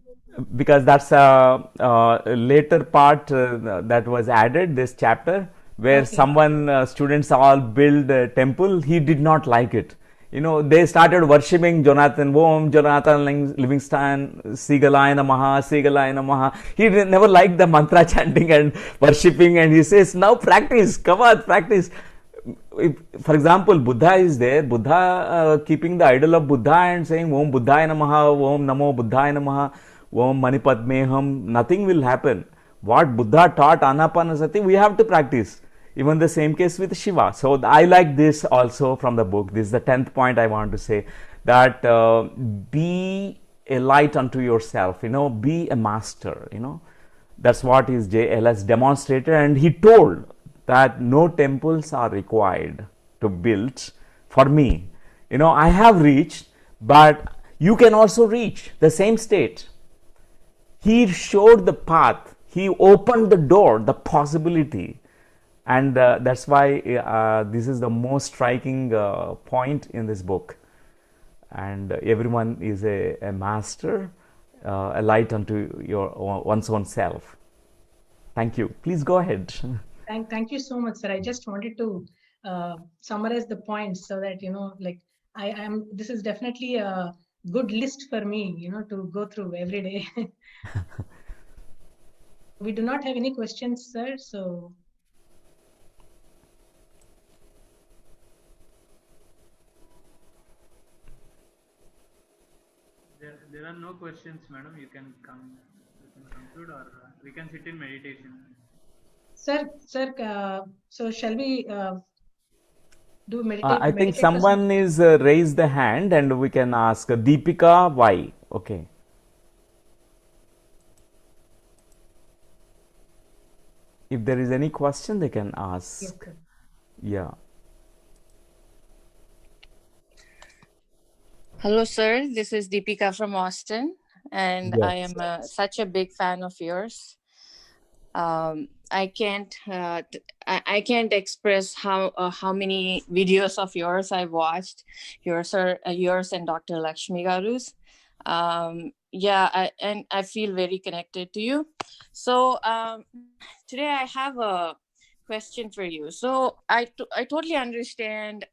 Because that's a later part that was added, this chapter, where Okay. someone, students all build a temple. He did not like it. They started worshipping Jonathan. Om Jonathan Livingston, Sigalaya Namaha, Sigalaya Namaha. He never liked the mantra chanting and worshipping, and he says, now practice, come on, practice. For example, Buddha is there. Buddha keeping the idol of Buddha and saying Om Buddhaya Namaha, Om Namo Buddhaya Namaha, Om Manipadmeham. Nothing will happen. What Buddha taught, Anapanasati, we have to practice. Even the same case with Shiva. So I like this also from the book. This is the 10th point I want to say, that be a light unto yourself, be a master, That's what his JLS demonstrated, and he told that no temples are required to build for me. I have reached, but you can also reach the same state. He showed the path. He opened the door, the possibility. And that's why this is the most striking point in this book. And everyone is a master, a light unto one's own self. Thank you. Please go ahead. Thank you so much, sir. I just wanted to summarize the points so that I am. This is definitely a good list for me, to go through every day. We do not have any questions, sir. So there are no questions, madam. You can conclude, or we can sit in meditation. Sir, so shall we do I think meditate for someone is raised the hand, and we can ask Deepika why. Okay. If there is any question, they can ask. Yes, sir. Yeah. Hello, sir. This is Deepika from Austin, and I Yes. am such a big fan of yours. I can't express how many videos of yours I've watched. Yours and Dr. Lakshmi Garu's. I feel very connected to you. So today I have a question for you. So I totally understand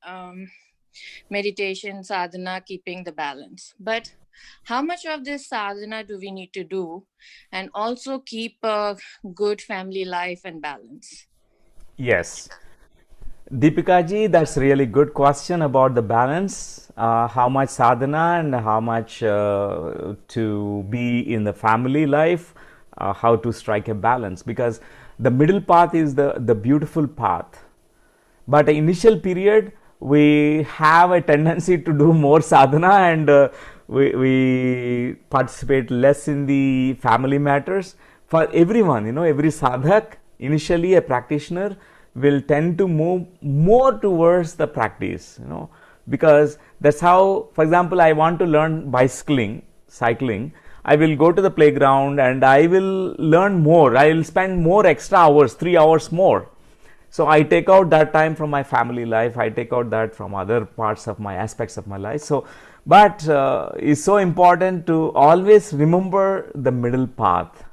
meditation, sadhana, keeping the balance, but how much of this sadhana do we need to do and also keep a good family life and balance? Yes. Deepika ji, that's really good question about the balance. How much sadhana and how much to be in the family life, how to strike a balance, because the middle path is the beautiful path. But the initial period, we have a tendency to do more sadhana, and we participate less in the family matters. For everyone, every sadhak, initially a practitioner, will tend to move more towards the practice, because that's how, for example, I want to learn cycling, I will go to the playground and I will learn more. I will spend more extra hours, 3 hours more. So I take out that time from my family life. I take out that from other parts of my aspects of my life. So, but it's so important to always remember the middle path.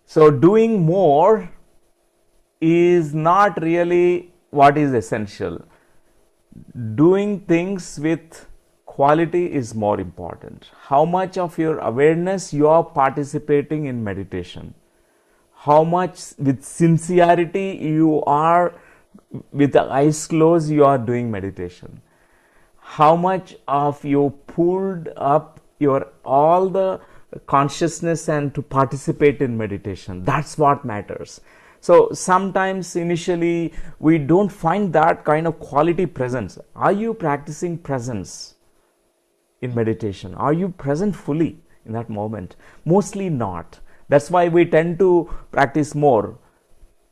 So doing more is not really what is essential. Doing things with quality is more important. How much of your awareness you are participating in meditation, how much with sincerity you are, with the eyes closed, you are doing meditation, how much of you pulled up your all the consciousness and to participate in meditation. That's what matters. So sometimes initially we don't find that kind of quality presence. Are you practicing presence in meditation? Are you present fully in that moment? Mostly not. That's why we tend to practice more,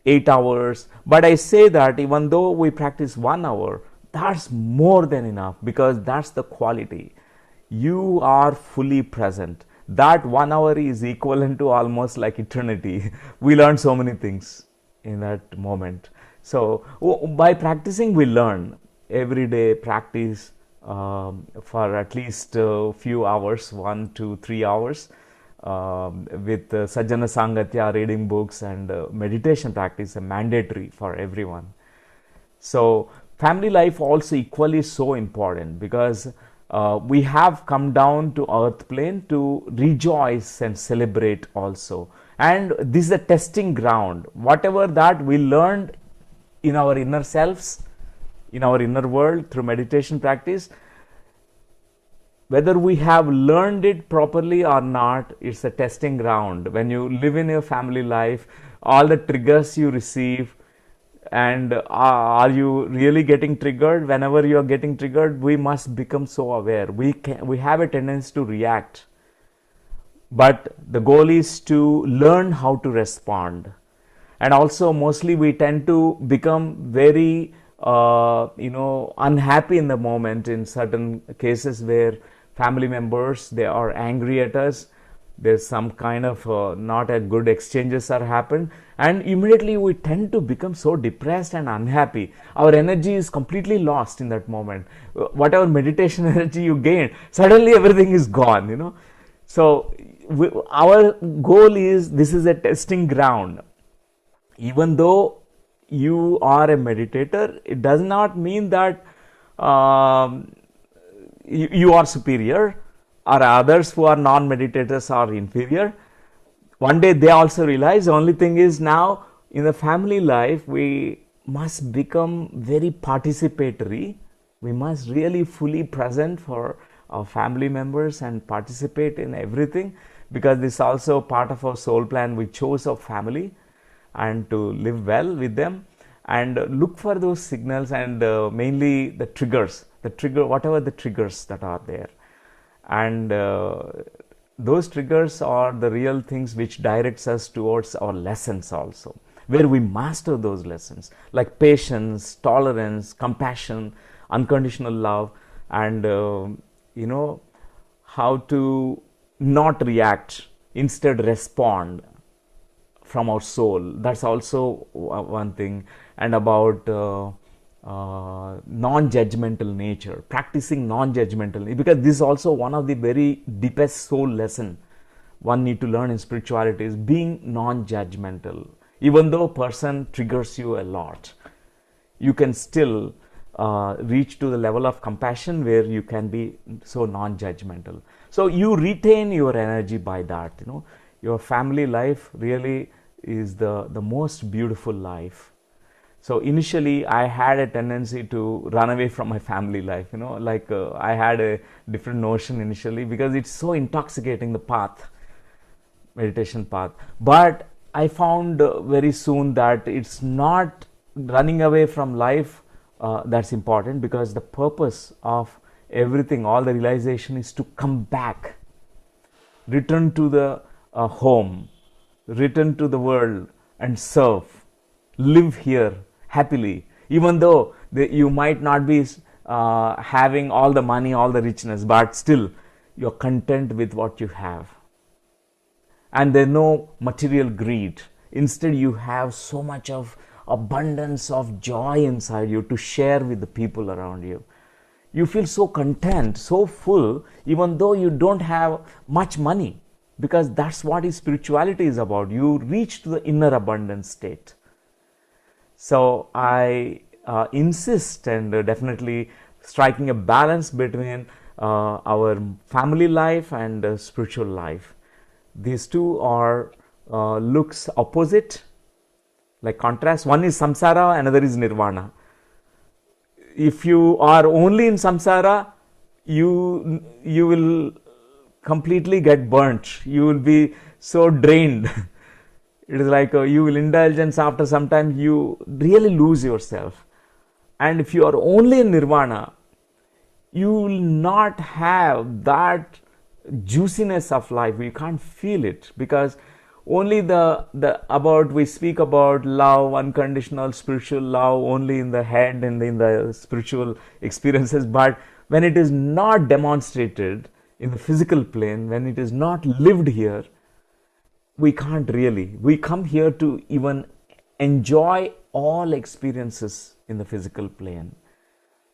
8 hours. But I say that even though we practice 1 hour, that's more than enough, because that's the quality. You are fully present. That 1 hour is equivalent to almost like eternity. We learn so many things in that moment. So by practicing, we learn. Everyday practice for at least a few hours, 1 to 3 hours, with Sajjana Sangatya, reading books, and meditation practice, mandatory for everyone. So family life also equally so important, because we have come down to earth plane to rejoice and celebrate also. And this is a testing ground. Whatever that we learned in our inner selves, in our inner world through meditation practice, whether we have learned it properly or not, it's a testing ground. When you live in your family life, all the triggers you receive, and are you really getting triggered? Whenever you are getting triggered, we must become so aware. We have a tendency to react, but the goal is to learn how to respond. And also mostly we tend to become very unhappy in the moment, in certain cases where family members, they are angry at us, there's some kind of not a good exchanges are happened, and immediately we tend to become so depressed and unhappy. Our energy is completely lost in that moment. Whatever meditation energy you gain, suddenly everything is gone. So our goal is, this is a testing ground. Even though you are a meditator, it does not mean that you are superior, or others who are non-meditators are inferior. One day they also realize, the only thing is, now in the family life we must become very participatory. We must really fully present for our family members and participate in everything, because this is also part of our soul plan. We chose our family and to live well with them, and look for those signals, and mainly the triggers, whatever the triggers that are there. And those triggers are the real things which directs us towards our lessons also, where we master those lessons, like patience, tolerance, compassion, unconditional love, and how to not react, instead respond from our soul. That's also one thing. And about non-judgmental nature, practicing non-judgmental, because this is also one of the very deepest soul lesson one need to learn in spirituality, is being non-judgmental. Even though a person triggers you a lot, you can still reach to the level of compassion where you can be so non-judgmental. So you retain your energy by that. Your family life really is the most beautiful life. So initially I had a tendency to run away from my family life, I had a different notion initially, because it's so intoxicating, the path, meditation path. But I found very soon that it's not running away from life that's important, because the purpose of everything, all the realization, is to come back, return to the home, return to the world and serve, live here happily, even though you might not be having all the money, all the richness, but still you're content with what you have. And there's no material greed. Instead, you have so much of abundance of joy inside you to share with the people around you. You feel so content, so full, even though you don't have much money, because that's what spirituality is about. You reach to the inner abundance state. So I insist and definitely striking a balance between our family life and spiritual life. These two are looks opposite, like contrast. One is samsara, another is nirvana. If you are only in samsara, you will completely get burnt. You will be so drained. It is like you will indulgence after some time, you really lose yourself. And if you are only in nirvana, you will not have that juiciness of life. You can't feel it, because only the about we speak about love, unconditional spiritual love, only in the head and in the spiritual experiences. But when it is not demonstrated in the physical plane, when it is not lived here, we can't really. We come here to even enjoy all experiences in the physical plane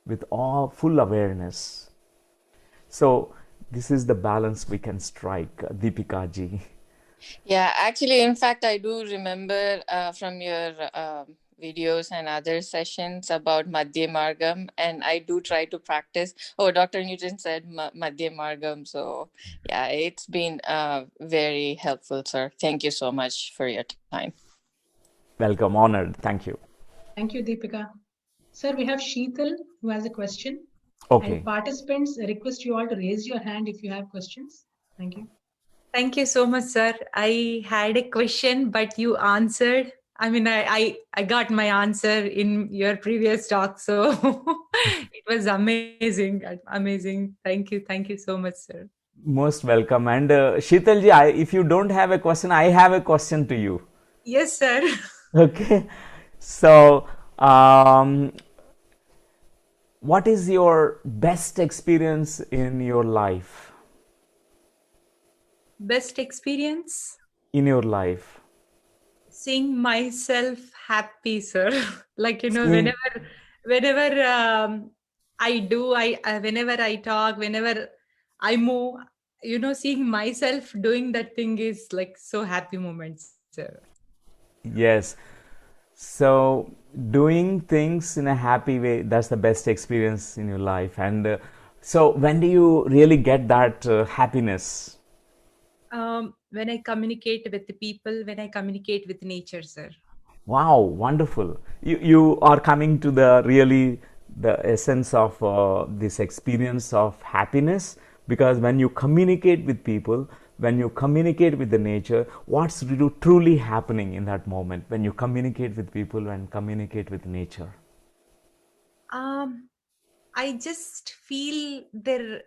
with all full awareness. So this is the balance we can strike, Deepika ji. Yeah, actually, in fact, I do remember from your videos and other sessions about Madhya Margam, and I do try to practice. Oh, Dr. Newton said Madhya Margam. So, yeah, it's been very helpful, sir. Thank you so much for your time. Welcome, honored. Thank you. Thank you, Deepika. Sir, we have Sheetal who has a question. Okay. And participants, I request you all to raise your hand if you have questions. Thank you. Thank you so much, sir. I had a question, but you answered. I mean, I got my answer in your previous talk, so it was amazing, amazing. Thank you so much, sir. Most welcome. And Sheetal ji, if you don't have a question, I have a question to you. Yes, sir. Okay. So, what is your best experience in your life? Best experience? In your life? Seeing myself happy, sir. Like, whenever I do, whenever I talk, whenever I move, seeing myself doing that thing is like so happy moments, sir. Yes. So doing things in a happy way, that's the best experience in your life. And so when do you really get that happiness? When I communicate with the people, when I communicate with nature, sir. Wow, wonderful. You are coming to the essence of this experience of happiness, because when you communicate with people, when you communicate with the nature, what's truly happening in that moment when you communicate with people and communicate with nature? I just feel their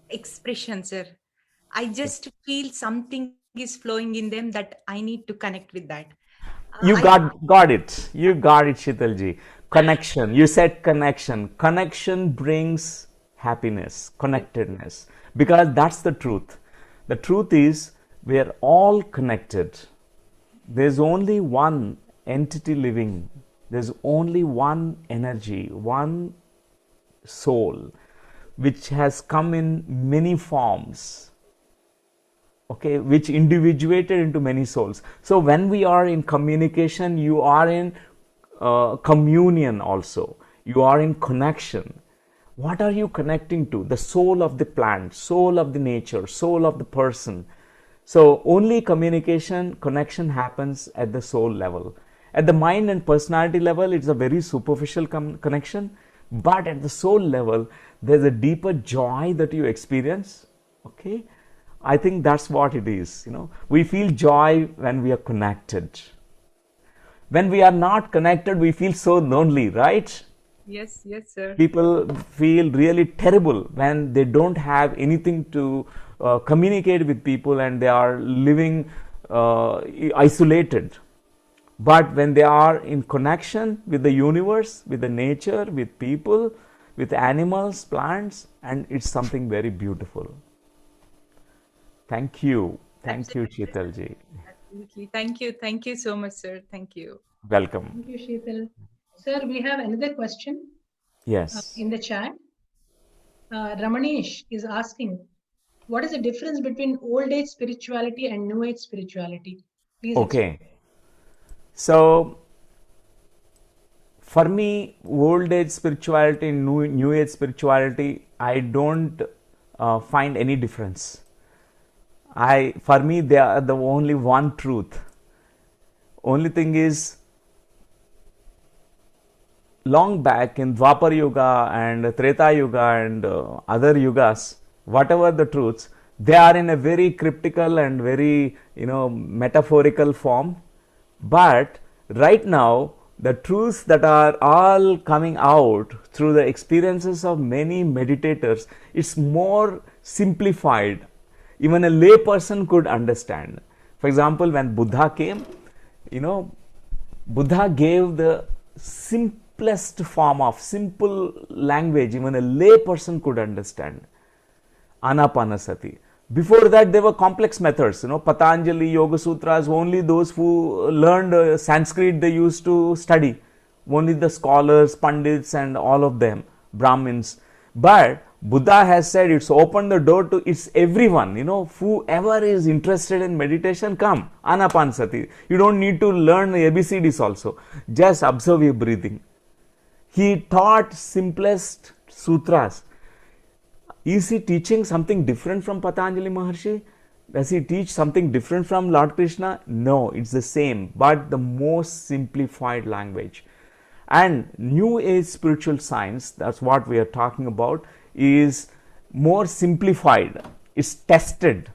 expression, sir. I just feel something is flowing in them that I need to connect with that. You got it. You got it, Sheetalji. Connection. You said connection. Connection brings happiness, connectedness, because that's the truth. The truth is we are all connected. There's only one entity living. There's only one energy, one soul, which has come in many forms. Okay, which individuated into many souls. So when we are in communication, you are in communion also. You are in connection. What are you connecting to? The soul of the plant, soul of the nature, soul of the person. So only communication, connection happens at the soul level. At the mind and personality level, it's a very superficial connection. But at the soul level, there's a deeper joy that you experience. Okay. I think that's what it is. We feel joy when we are connected. When we are not connected, we feel so lonely, right? Yes, sir. People feel really terrible when they don't have anything to communicate with people and they are living isolated. But when they are in connection with the universe, with the nature, with people, with animals, plants, and it's something very beautiful. Thank you. Thank you, Sheetalji. Absolutely. Thank you so much, sir. Thank you. Welcome. Thank you, Sheetal. Sir, we have another question Yes. in the chat. Ramanesh is asking, what is the difference between old age spirituality and new age spirituality? Please explain. Okay. So, for me, old age spirituality, new age spirituality, I don't find any difference. For me, they are the only one truth. Only thing is, long back in Dwapar Yuga and Treta Yuga and other yugas, whatever the truths, they are in a very cryptical and very metaphorical form. But right now, the truths that are all coming out through the experiences of many meditators, it's more simplified. Even a lay person could understand. For example, when Buddha came, Buddha gave the simplest form of simple language, even a lay person could understand. Anapanasati. Before that, there were complex methods. Patanjali, Yoga Sutras, only those who learned Sanskrit they used to study. Only the scholars, Pandits, and all of them, Brahmins. But Buddha has said it's opened the door to it's everyone. Whoever is interested in meditation, come. Anapanasati. You don't need to learn the ABCDs also. Just observe your breathing. He taught simplest sutras. Is he teaching something different from Patanjali Maharshi? Does he teach something different from Lord Krishna? No, it's the same, but the most simplified language. And New Age spiritual science, that's what we are talking about, is more simplified. It's tested,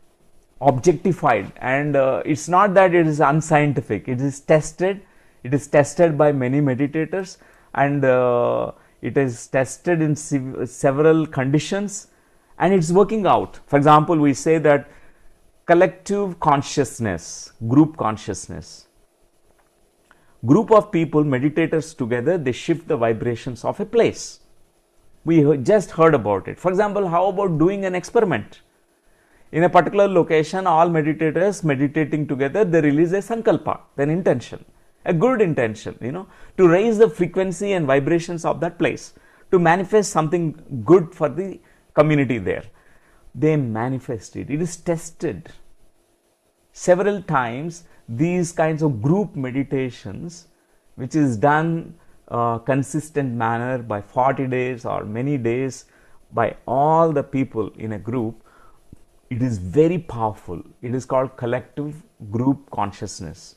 objectified, and it's not that it is unscientific. It is tested. It is tested by many meditators, and it is tested in several conditions, and it's working out. For example, we say that collective consciousness, group consciousness. Group of people, meditators together, they shift the vibrations of a place. We just heard about it. For example, how about doing an experiment? In a particular location, all meditators meditating together, they release a sankalpa, an intention, a good intention, to raise the frequency and vibrations of that place, to manifest something good for the community there. They manifest it. It is tested. Several times, these kinds of group meditations, which is done consistent manner by 40 days or many days by all the people in a group, it is very powerful. It is called collective group consciousness.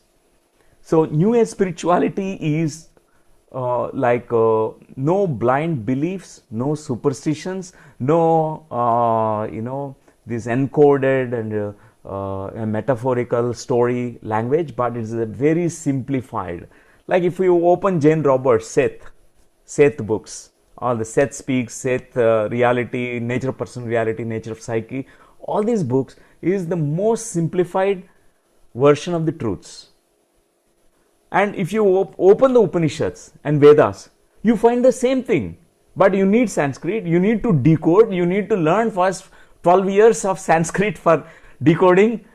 So New Age spirituality is no blind beliefs, no superstitions, no this encoded and a metaphorical story language, but it is a very simplified. Like if you open Jane Roberts' Seth books, all the Seth Speaks, Seth Reality, Nature of Personal Reality, Nature of Psyche, all these books is the most simplified version of the truths. And if you open the Upanishads and Vedas, you find the same thing. But you need Sanskrit, you need to decode, you need to learn first 12 years of Sanskrit for decoding.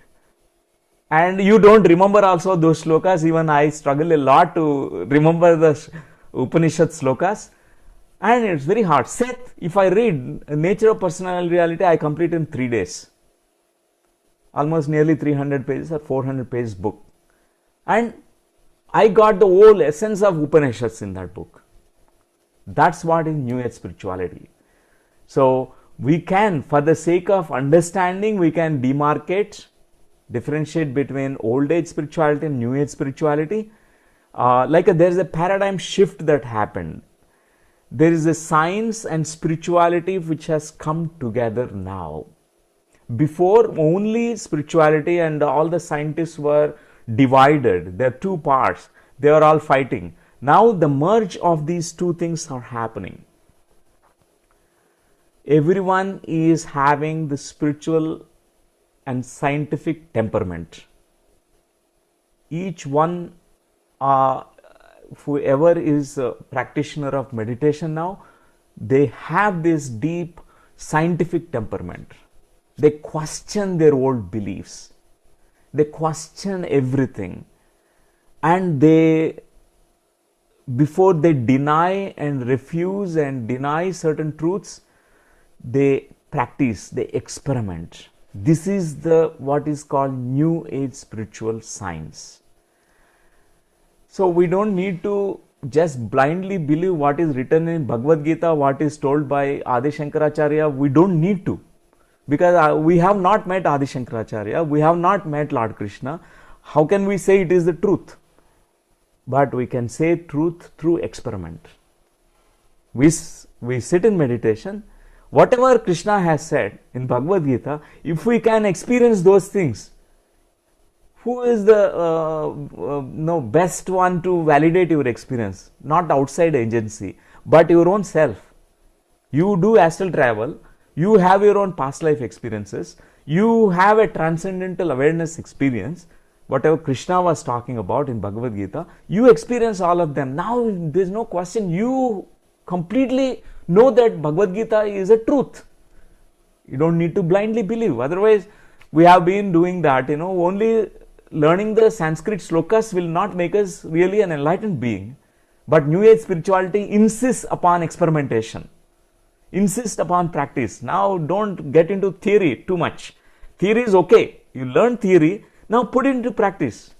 And you don't remember also those slokas. Even I struggle a lot to remember the Upanishad slokas. And it's very hard. Seth, if I read Nature of Personal Reality, I complete in 3 days. Almost nearly 300 pages or 400 pages book. And I got the whole essence of Upanishads in that book. That's what is New Age spirituality. So we can, for the sake of understanding, we can demarcate, differentiate between old age spirituality and New Age spirituality. There's a paradigm shift that happened. There is a science and spirituality which has come together now. Before, only spirituality and all the scientists were divided. There are two parts. They are all fighting. Now the merge of these two things are happening. Everyone is having the spiritual and scientific temperament. Each one, whoever is a practitioner of meditation now, they have this deep scientific temperament. They question their old beliefs. They question everything, and they, before they deny and refuse and deny certain truths, they practice, they experiment. This is the what is called New Age spiritual science. So we don't need to just blindly believe what is written in Bhagavad Gita, what is told by Adi Shankaracharya. We don't need to, because we have not met Adi Shankaracharya, we have not met Lord Krishna. How can we say it is the truth? But we can say truth through experiment. We sit in meditation. Whatever Krishna has said in Bhagavad Gita, if we can experience those things, who is the best one to validate your experience? Not outside agency, but your own self. You do astral travel, you have your own past life experiences, you have a transcendental awareness experience. Whatever Krishna was talking about in Bhagavad Gita, you experience all of them. Now there is no question, you completely know that Bhagavad Gita is a truth. You don't need to blindly believe. Otherwise, we have been doing that, only learning the Sanskrit slokas will not make us really an enlightened being. But New Age spirituality insists upon experimentation, insists upon practice. Now don't get into theory too much. Theory is okay. You learn theory, now put it into practice.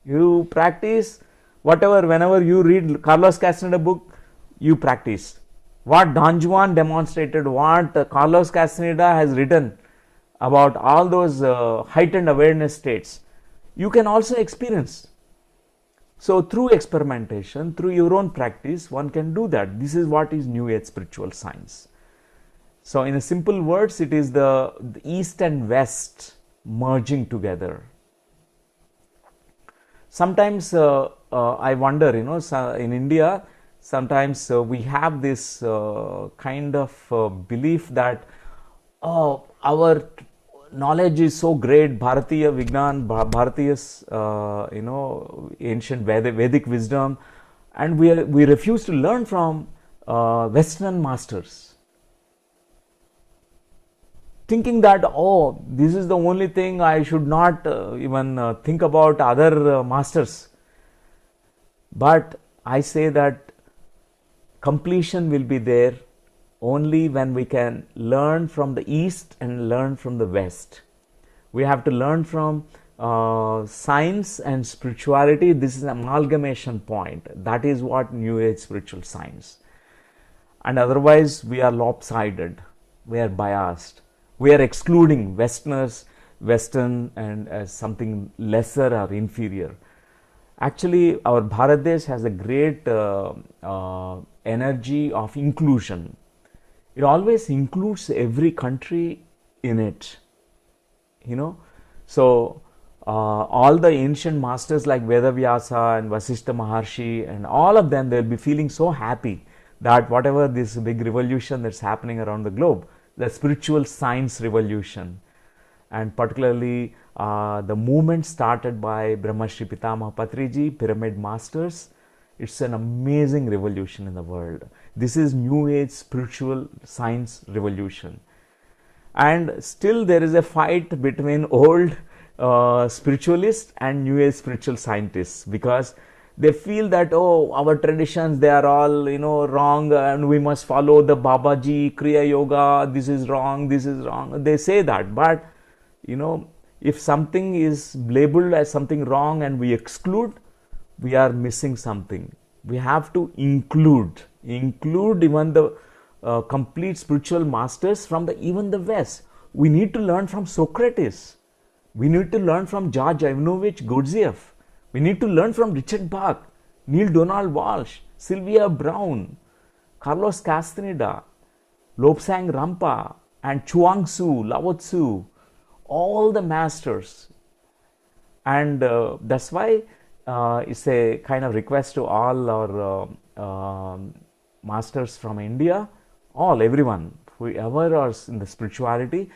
You practice whatever, whenever you read Carlos Castaneda book, you practice. What Don Juan demonstrated, what Carlos Castaneda has written about all those heightened awareness states, you can also experience. So through experimentation, through your own practice, one can do that. This is what is New Age spiritual science. So in a simple words, it is the East and West merging together. Sometimes I wonder, in India, sometimes we have this kind of belief that, our knowledge is so great, Bharatiya Vignan, Bharatiya's, ancient Vedic wisdom, and we refuse to learn from Western masters, thinking that, this is the only thing, I should not even think about other masters. But I say that completion will be there only when we can learn from the East and learn from the West. We have to learn from science and spirituality. This is an amalgamation point. That is what New Age spiritual science. And otherwise, we are lopsided, we are biased, we are excluding Western and as something lesser or inferior. Actually, our Bharat Desh has a great energy of inclusion. It always includes every country in it, So all the ancient masters like Vedavyasa and Vasishtha Maharshi and all of them, they'll be feeling so happy that whatever this big revolution that's happening around the globe, the spiritual science revolution, and particularly the movement started by Brahmashri Pitamaha Patriji, Pyramid Masters, it's an amazing revolution in the world. This is New Age spiritual science revolution. And still there is a fight between old spiritualists and New Age spiritual scientists, because they feel that, our traditions, they are all, wrong, and we must follow the Babaji, Kriya Yoga, this is wrong, this is wrong. They say that, but, if something is labeled as something wrong and we exclude, we are missing something. We have to include even the complete spiritual masters from even the West. We need to learn from Socrates. We need to learn from George Ivanovich Gurdjieff. We need to learn from Richard Bach, Neil Donald Walsh, Sylvia Browne, Carlos Castaneda, Lobsang Rampa, and Chuang Tzu, Lao Tzu, all the masters. And that's why it's a kind of request to all our masters from India, everyone, whoever is in the spirituality,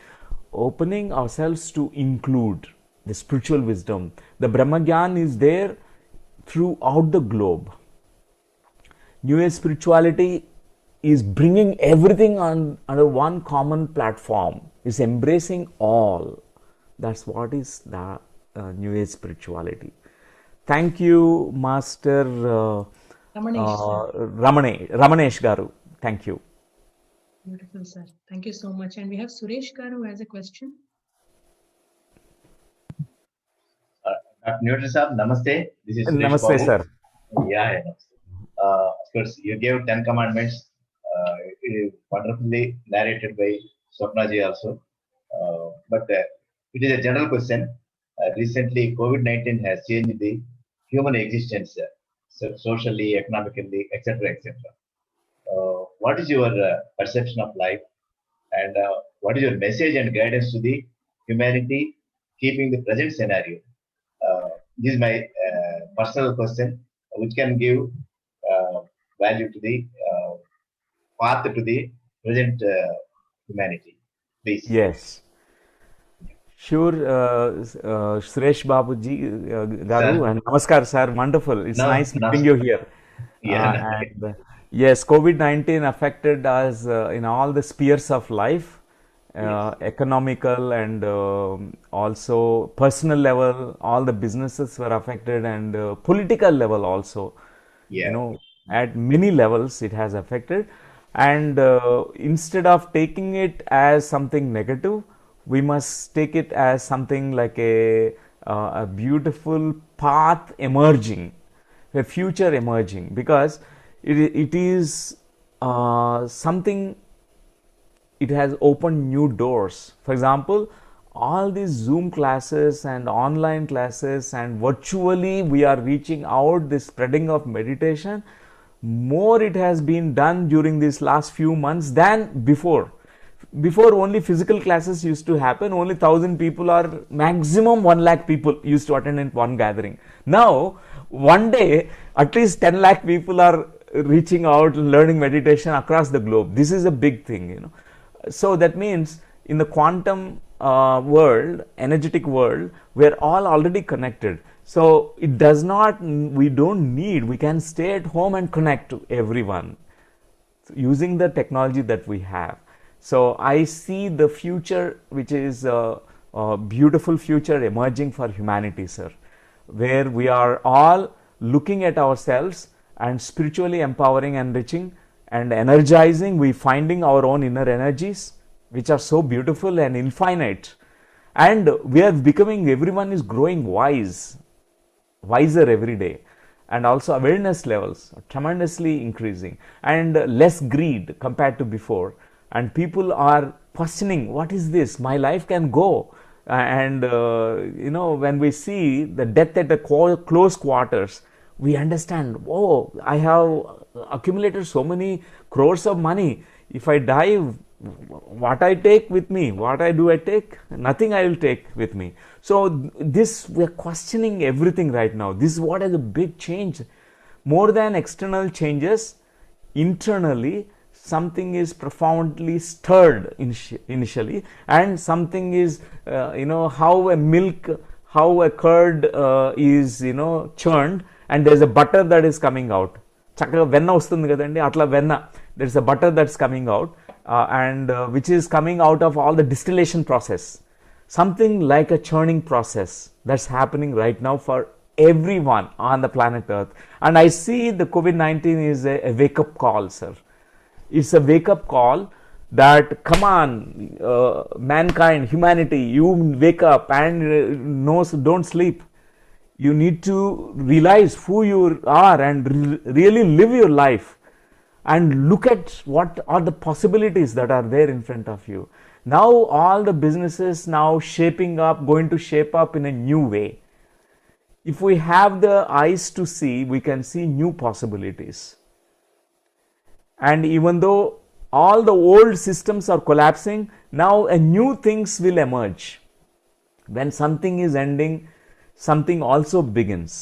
opening ourselves to include the spiritual wisdom. The Brahmagyan is there throughout the globe. New Age spirituality is bringing everything under one common platform, is embracing all. That's what is the New Age spirituality. Thank you, Master Ramanesh, sir. Ramanesh Garu. Thank you. Beautiful, sir. Thank you so much. And we have Suresh Garu who has a question. Dr. Newton sir, namaste. This is Suresh Namaste, Babu. sir. Yeah, namaste. Of course, you gave 10 commandments. It is wonderfully narrated by Swapnaji also. But it is a general question. Recently, COVID-19 has changed the human existence socially, economically, etc., etc. What is your perception of life, and what is your message and guidance to the humanity, keeping the present scenario? This is my personal question, which can give uh, value to the path to the present humanity. Please. Yes. Sure, Suresh Babuji Garu, Sir. and Namaskar, sir. Wonderful. It's nice meeting you here. Yeah. And yes, COVID-19 affected us in all the spheres of life, Yes. economical and also personal level. All the businesses were affected, and political level also. Yeah. At many levels it has affected. And instead of taking it as something negative, we must take it as something like a beautiful path emerging, a future emerging, because it is something. It has opened new doors. For example, all these Zoom classes and online classes and virtually we are reaching out, the spreading of meditation, more it has been done during these last few months than before. Before, only physical classes used to happen, only 1,000 people or maximum 1 lakh people used to attend in one gathering. Now, one day, at least 10 lakh people are reaching out, learning meditation across the globe. This is a big thing. So that means in the quantum world, energetic world, we're all already connected. So it does not, we don't need, we can stay at home and connect to everyone using the technology that we have. So I see the future, which is a beautiful future emerging for humanity, sir, where we are all looking at ourselves and spiritually empowering, enriching and energizing. We finding our own inner energies, which are so beautiful and infinite. And we are becoming, everyone is growing wiser every day. And also awareness levels are tremendously increasing, and less greed compared to before. And people are questioning, what is this? My life can go. And when we see the death at the close quarters, we understand, oh, I have accumulated so many crores of money. If I die, what I take with me? What I take? Nothing I will take with me. So this, we are questioning everything right now. This is what is a big change. More than external changes, internally, something is profoundly stirred initially, and something is, how a curd is, churned, and there's a butter that is coming out. చక్కగా వెన్న వస్తుంది కదండి, అట్లా వెన్న, there is a butter that's coming out, and which is coming out of all the distillation process. Something like a churning process that's happening right now for everyone on the planet Earth. And I see the COVID-19 is a wake-up call, sir. It's a wake-up call that, come on, mankind, humanity, you wake up and don't sleep. You need to realize who you are and really live your life, and look at what are the possibilities that are there in front of you. Now all the businesses now going to shape up in a new way. If we have the eyes to see, we can see new possibilities. And even though all the old systems are collapsing, now a new things will emerge. When something is ending, something also begins.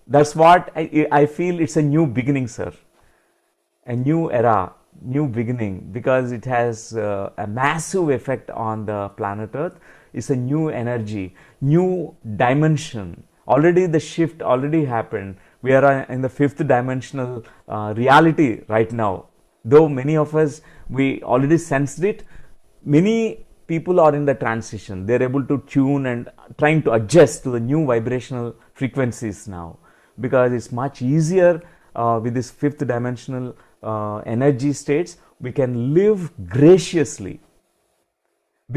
That's what I feel. It's a new beginning, sir. A new era, new beginning, because it has a massive effect on the planet Earth. It's a new energy, new dimension. Already the shift already happened. We are in the 5th dimensional reality right now. Though many of us, we already sensed it, many people are in the transition. They're able to tune and trying to adjust to the new vibrational frequencies now, because it's much easier with this fifth dimensional energy states. We can live graciously.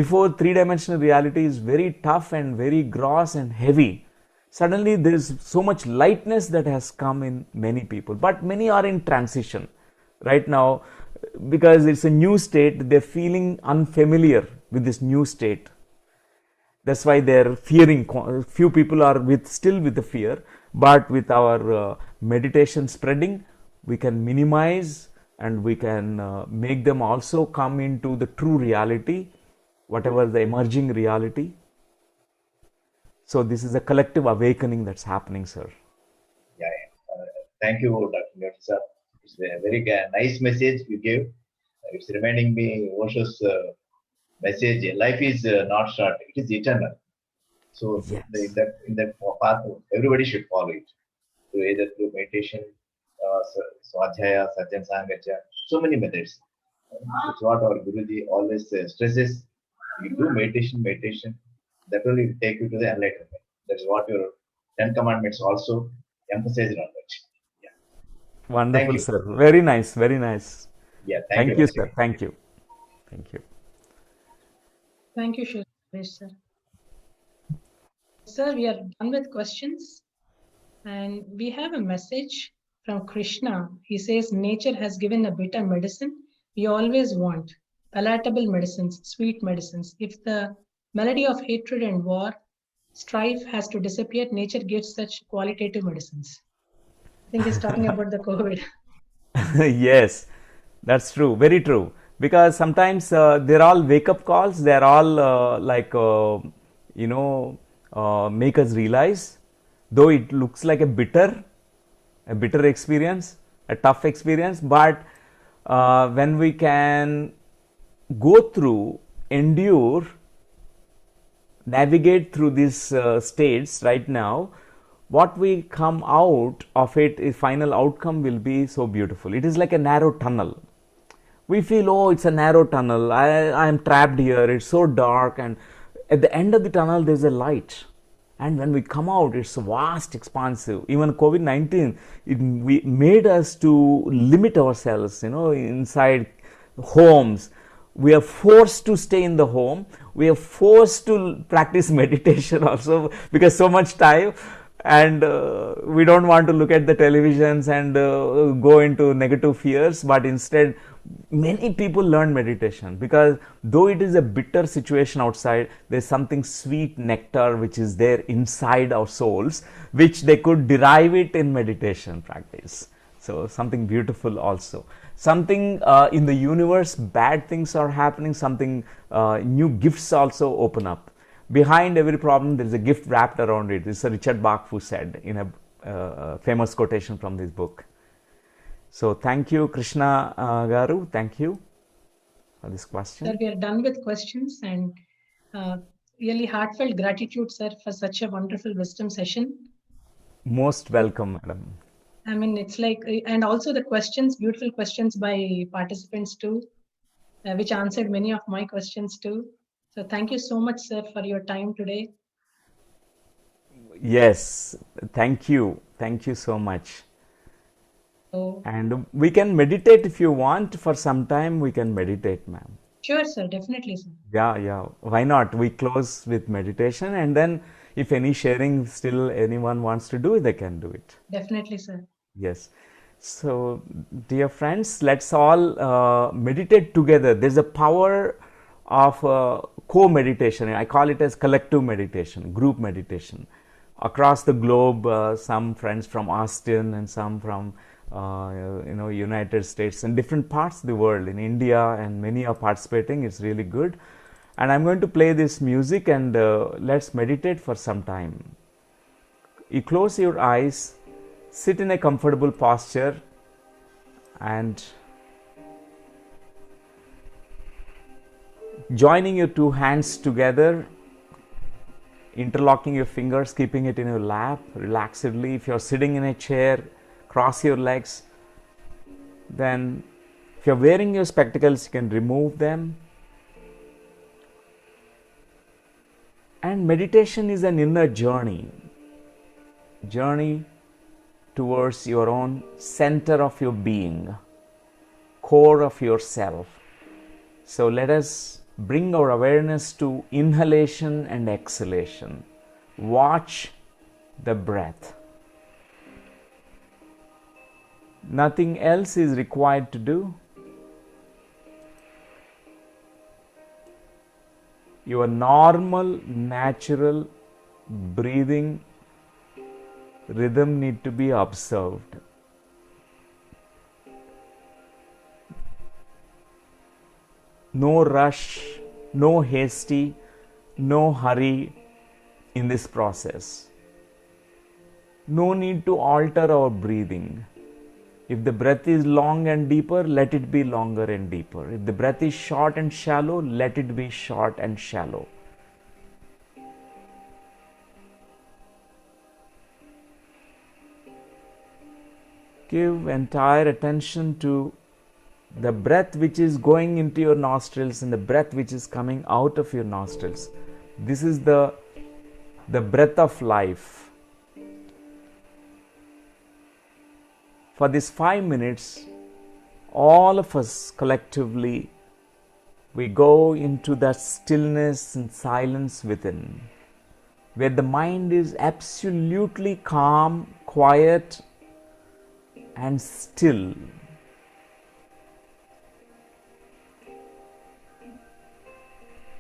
Before, three-dimensional reality is very tough and very gross and heavy. Suddenly there is so much lightness that has come in many people, but many are in transition right now because it's a new state. They're feeling unfamiliar with this new state. That's why they're fearing. Few people are still with the fear, but with our meditation spreading, we can minimize and we can make them also come into the true reality, whatever the emerging reality. So this is a collective awakening that's happening, sir. Yeah, thank you, Dr. Newton, sir. It's a very nice message you gave. It's reminding me Osho's message. Life is not short; it is eternal. So Yes. in that path, everybody should follow it. So either through meditation, swadhyaya, sajjan sangacha, so many methods. It's what our Guruji always stresses. You do meditation, that will take you to the enlightenment. That's what your Ten Commandments also emphasize on that. Yeah. Thank Wonderful, you. sir. Very nice, very nice. Yeah, Thank you, sir. Thank you. Thank you. Thank you, Suresh, sir. Sir, we are done with questions. And we have a message from Krishna. He says, nature has given a bitter medicine we always want. Palatable medicines, sweet medicines. If the malady of hatred and war, strife has to disappear, nature gives such qualitative medicines. I think he's talking about the COVID. Yes, that's true. Very true. Because sometimes they're all wake-up calls. They're all make us realize, though it looks like a bitter experience, a tough experience, but when we can go through, endure, navigate through these states right now, what we come out of it, a final outcome will be so beautiful. It is like a narrow tunnel. We feel, oh, it's a narrow tunnel. I am trapped here. It's so dark. And at the end of the tunnel, there's a light. And when we come out, it's vast, expansive. Even COVID-19, we made us to limit ourselves, inside homes. We are forced to stay in the home. We are forced to practice meditation also because so much time. And we don't want to look at the televisions and go into negative fears, but instead many people learn meditation because though it is a bitter situation outside, there's something sweet nectar which is there inside our souls, which they could derive it in meditation practice. So something beautiful also. Something in the universe, bad things are happening, something new gifts also open up. Behind every problem, there is a gift wrapped around it. This is Richard Bach who said in a famous quotation from this book. So thank you, Krishna Garu. Thank you for this question. Sir, we are done with questions and really heartfelt gratitude, sir, for such a wonderful wisdom session. Most welcome, madam. I mean, it's like, and also the questions, beautiful questions by participants too, which answered many of my questions too. So thank you so much, sir, for your time today. Yes, thank you. Thank you so much. So, and we can meditate if you want. For some time, we can meditate, ma'am. Sure, sir. Definitely, sir. Yeah. Why not? We close with meditation, and then if any sharing still anyone wants to do, they can do it. Definitely, sir. Yes. So, dear friends, let's all meditate together. There's a power of co-meditation. I call it as collective meditation, group meditation. Across the globe, some friends from Austin and some from United States and different parts of the world, in India, and many are participating. It's really good. And I'm going to play this music and let's meditate for some time. You close your eyes, sit in a comfortable posture, and joining your two hands together, interlocking your fingers, keeping it in your lap relaxedly. If you're sitting in a chair, cross your legs. Then if you're wearing your spectacles, you can remove them. And meditation is an inner journey towards your own center of your being, core of yourself. So let us bring our awareness to inhalation and exhalation. Watch the breath. Nothing else is required to do. Your normal, natural breathing rhythm need to be observed. No rush, no hasty, no hurry in this process. No need to alter our breathing. If the breath is long and deeper, let it be longer and deeper. If the breath is short and shallow, let it be short and shallow. Give entire attention to the breath which is going into your nostrils and the breath which is coming out of your nostrils. This is the breath of life. For these 5 minutes, all of us collectively, we go into that stillness and silence within, where the mind is absolutely calm, quiet, and still.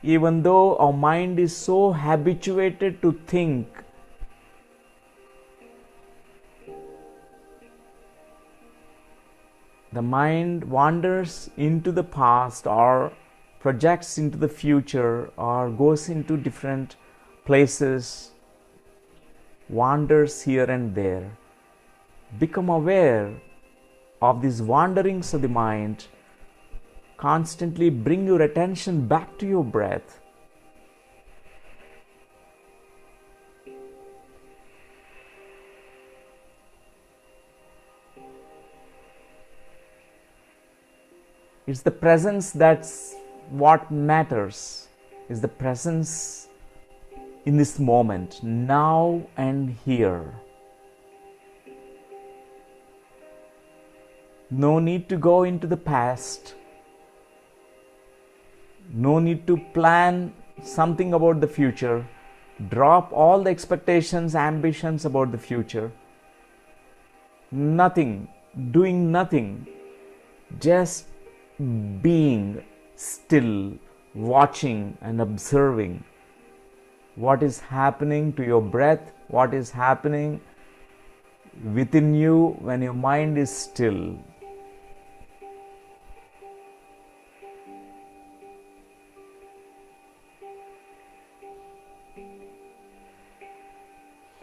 Even though our mind is so habituated to think, the mind wanders into the past or projects into the future or goes into different places, wanders here and there. Become aware of these wanderings of the mind. Constantly bring your attention back to your breath. It's the presence that's what matters. It's the presence in this moment, now and here. No need to go into the past. No need to plan something about the future. Drop all the expectations, ambitions about the future. Nothing, doing nothing. Just being still, watching and observing what is happening to your breath, what is happening within you when your mind is still.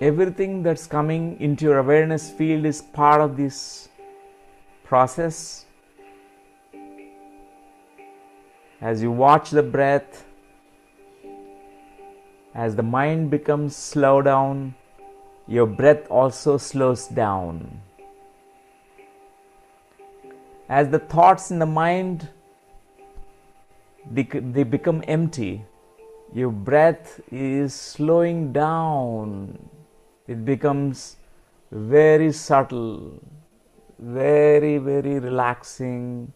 Everything that's coming into your awareness field is part of this process. As you watch the breath, as the mind becomes slow down, your breath also slows down. As the thoughts in the mind, they become empty, your breath is slowing down. It becomes very subtle, very, very relaxing,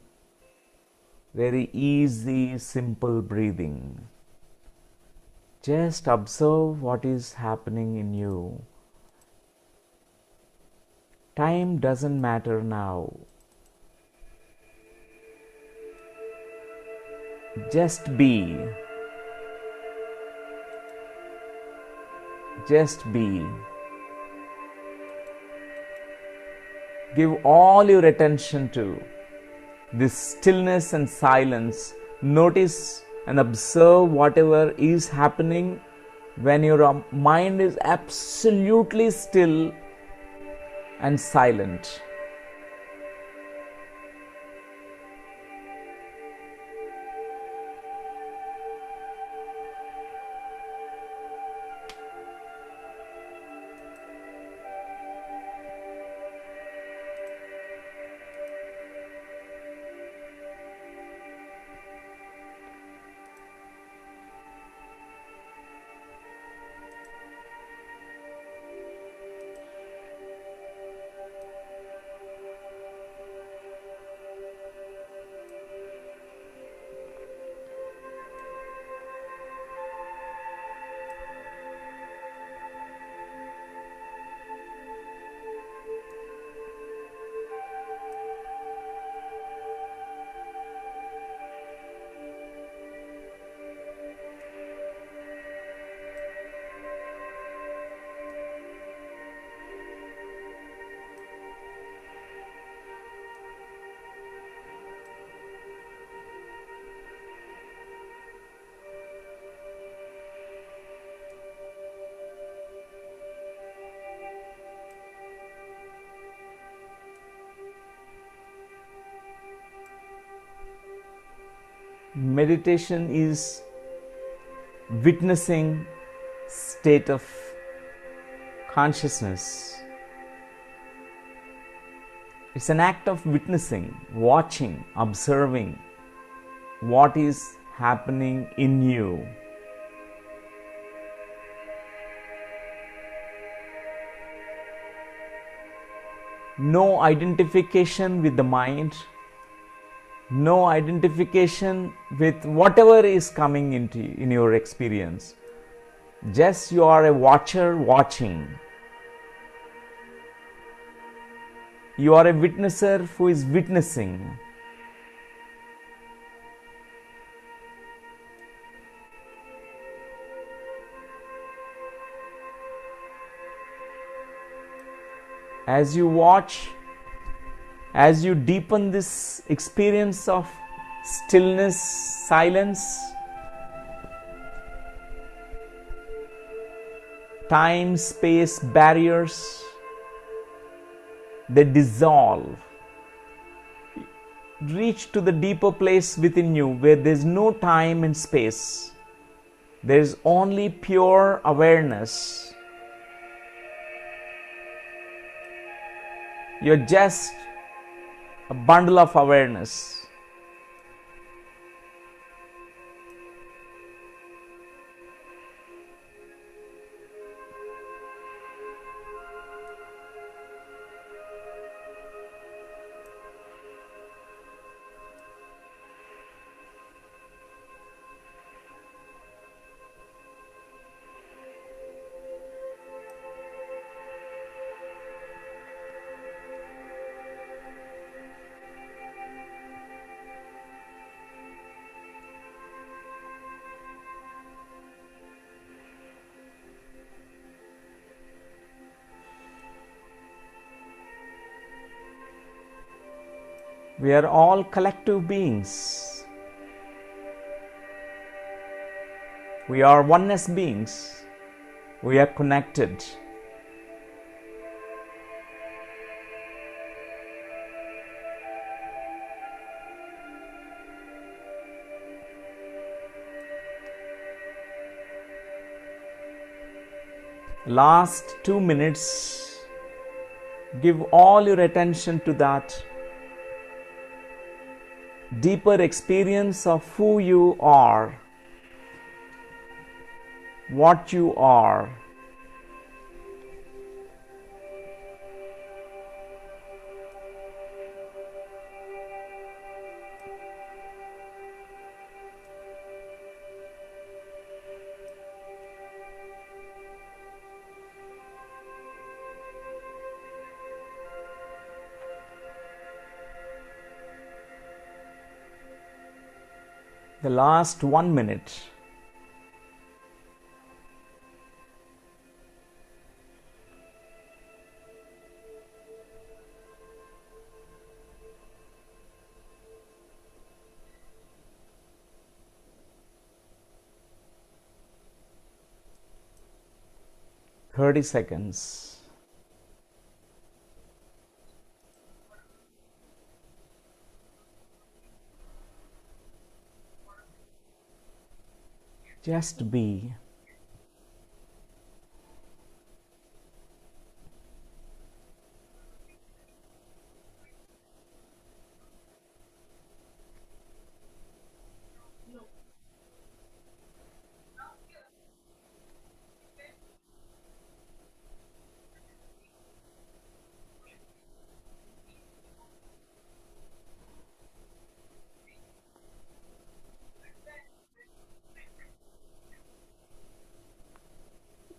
very easy, simple breathing. Just observe what is happening in you. Time doesn't matter now. Just be. Just be. Give all your attention to this stillness and silence. Notice and observe whatever is happening when your mind is absolutely still and silent. Meditation is witnessing state of consciousness. It's an act of witnessing, watching, observing what is happening in you. No identification with the mind, no identification with whatever is coming in your experience. Just you are a watcher watching. You are a witnesser who is witnessing. As you watch, as you deepen this experience of stillness, silence, time, space, barriers, they dissolve. Reach to the deeper place within you where there is no time and space. There is only pure awareness. You're just a bundle of awareness. We are all collective beings. We are oneness beings. We are connected. Last 2 minutes, give all your attention to that deeper experience of who you are, what you are. The last 1 minute. Thirty seconds. Just be.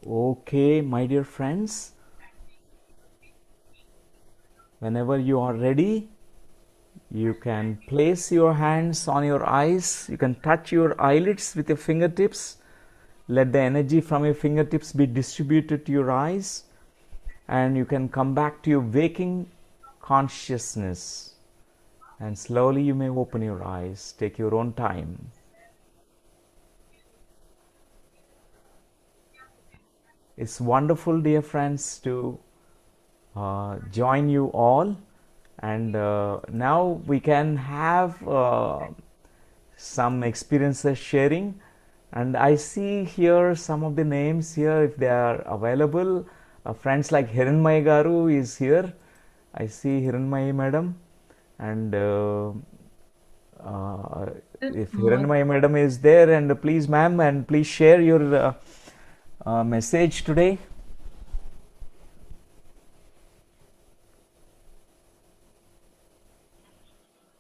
Okay, my dear friends, whenever you are ready, you can place your hands on your eyes. You can touch your eyelids with your fingertips. Let the energy from your fingertips be distributed to your eyes, and you can come back to your waking consciousness. And slowly you may open your eyes. Take your own time. It's wonderful, dear friends, to join you all. And now we can have some experiences sharing. And I see here some of the names here, if they are available. Friends like Hiranmaya Garu is here. I see Hiranmaya Madam. And if Hiranmaya Madam is there, and please, ma'am, and please share your message today.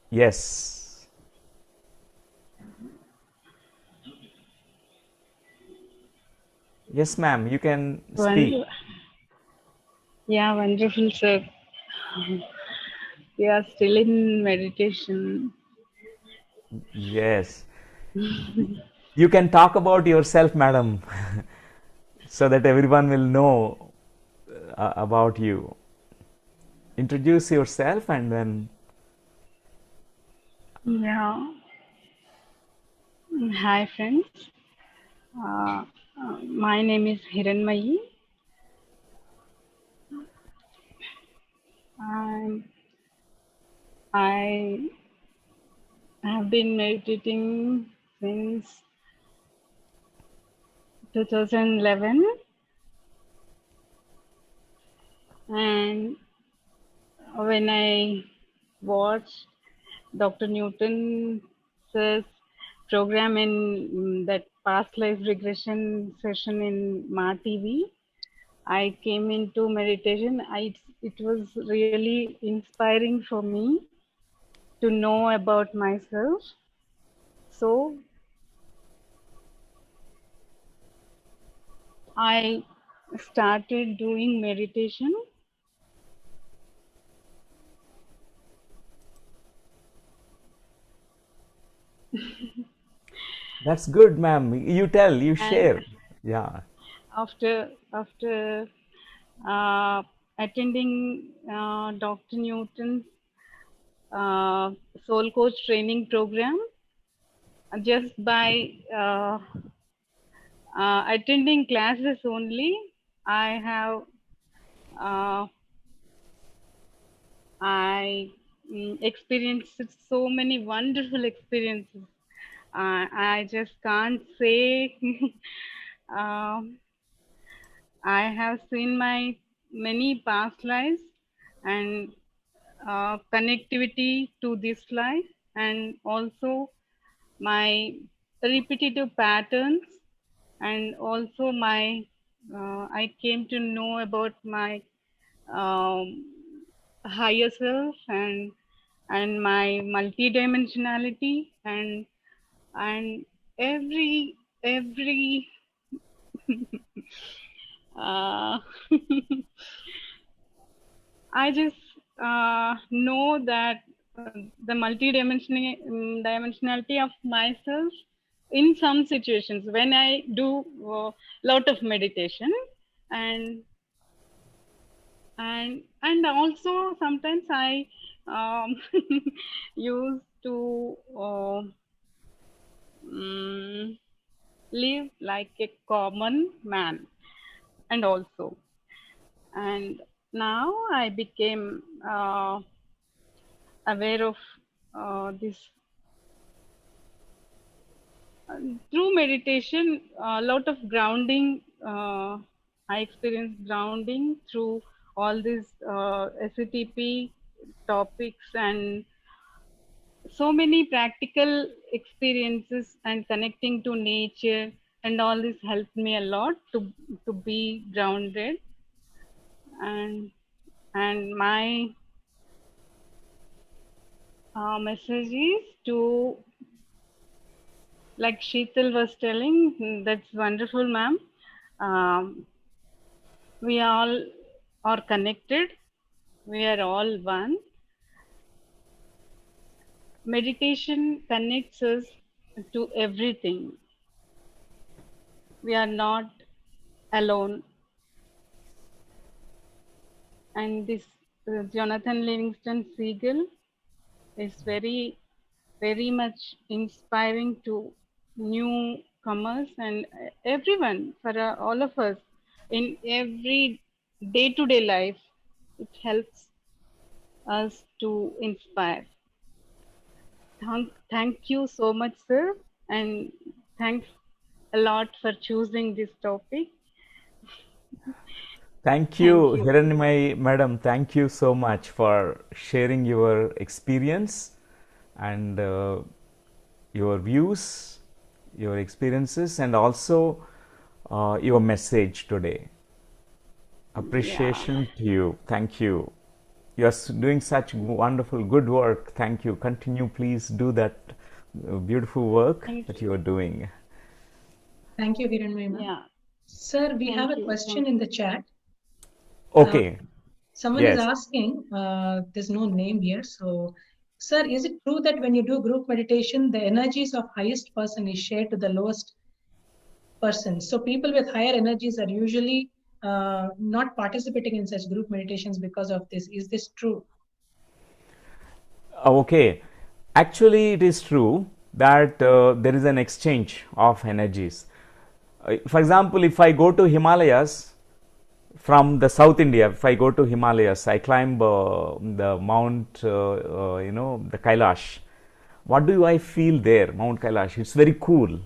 Yes. Yes, ma'am, you can speak. Yeah, wonderful, sir. We are still in meditation. Yes. You can talk about yourself, madam, so that everyone will know about you. Introduce yourself and then. Yeah. Hi, friends. My name is Hiranmayi. I have been meditating since 2011, and when I watched Dr. Newton's program in that past life regression session in Ma TV, I came into meditation. It was really inspiring for me to know about myself. So I started doing meditation. That's good, ma'am. You tell, you And share. Yeah. after attending Dr. Newton's soul coach training program, just by attending classes only, uh, I experienced so many wonderful experiences. I just can't say. um, I have seen my many past lives and connectivity to this life, and also my repetitive patterns, and also my I came to know about my um, higher self, and my multidimensionality, and every uh, I just know that the dimensionality of myself in some situations when I do a lot of meditation, and also sometimes I used to live like a common man, and now I became aware of this through meditation. A lot of grounding. I experienced grounding through all these SCTP topics, and so many practical experiences and connecting to nature, and all this helped me a lot to be grounded. And my message is to, like Sheetal was telling, that's wonderful, ma'am. We all are connected. We are all one. Meditation connects us to everything. We are not alone. And this Jonathan Livingston Seagull is very, very much inspiring to newcomers and everyone, for all of us in every day-to-day life. It helps us to inspire. thank you so much, sir, and thanks a lot for choosing this topic. Thank Thank you, you. Hiranmai madam. Thank you so much for sharing your experience and your views, your experiences, and also your message today. Yeah. Appreciation to you. Thank you. You are doing such wonderful, good work. Thank you. Continue, please do that beautiful work Thank that you. you are doing. Thank you, Hiranmaya ma'am. Yeah. Sir, we have Thank a you. question Thank in you. the chat. Okay. Someone is Yes. asking, there's no name here. So, sir, is it true that when you do group meditation, the energies of highest person is shared to the lowest person? So people with higher energies are usually not participating in such group meditations because of this. Is this true? Okay. Actually, it is true that there is an exchange of energies. For example, if I go to Himalayas from the South India, if I go to Himalayas, I climb the Mount, the Kailash. What do I feel there, Mount Kailash? It's very cool,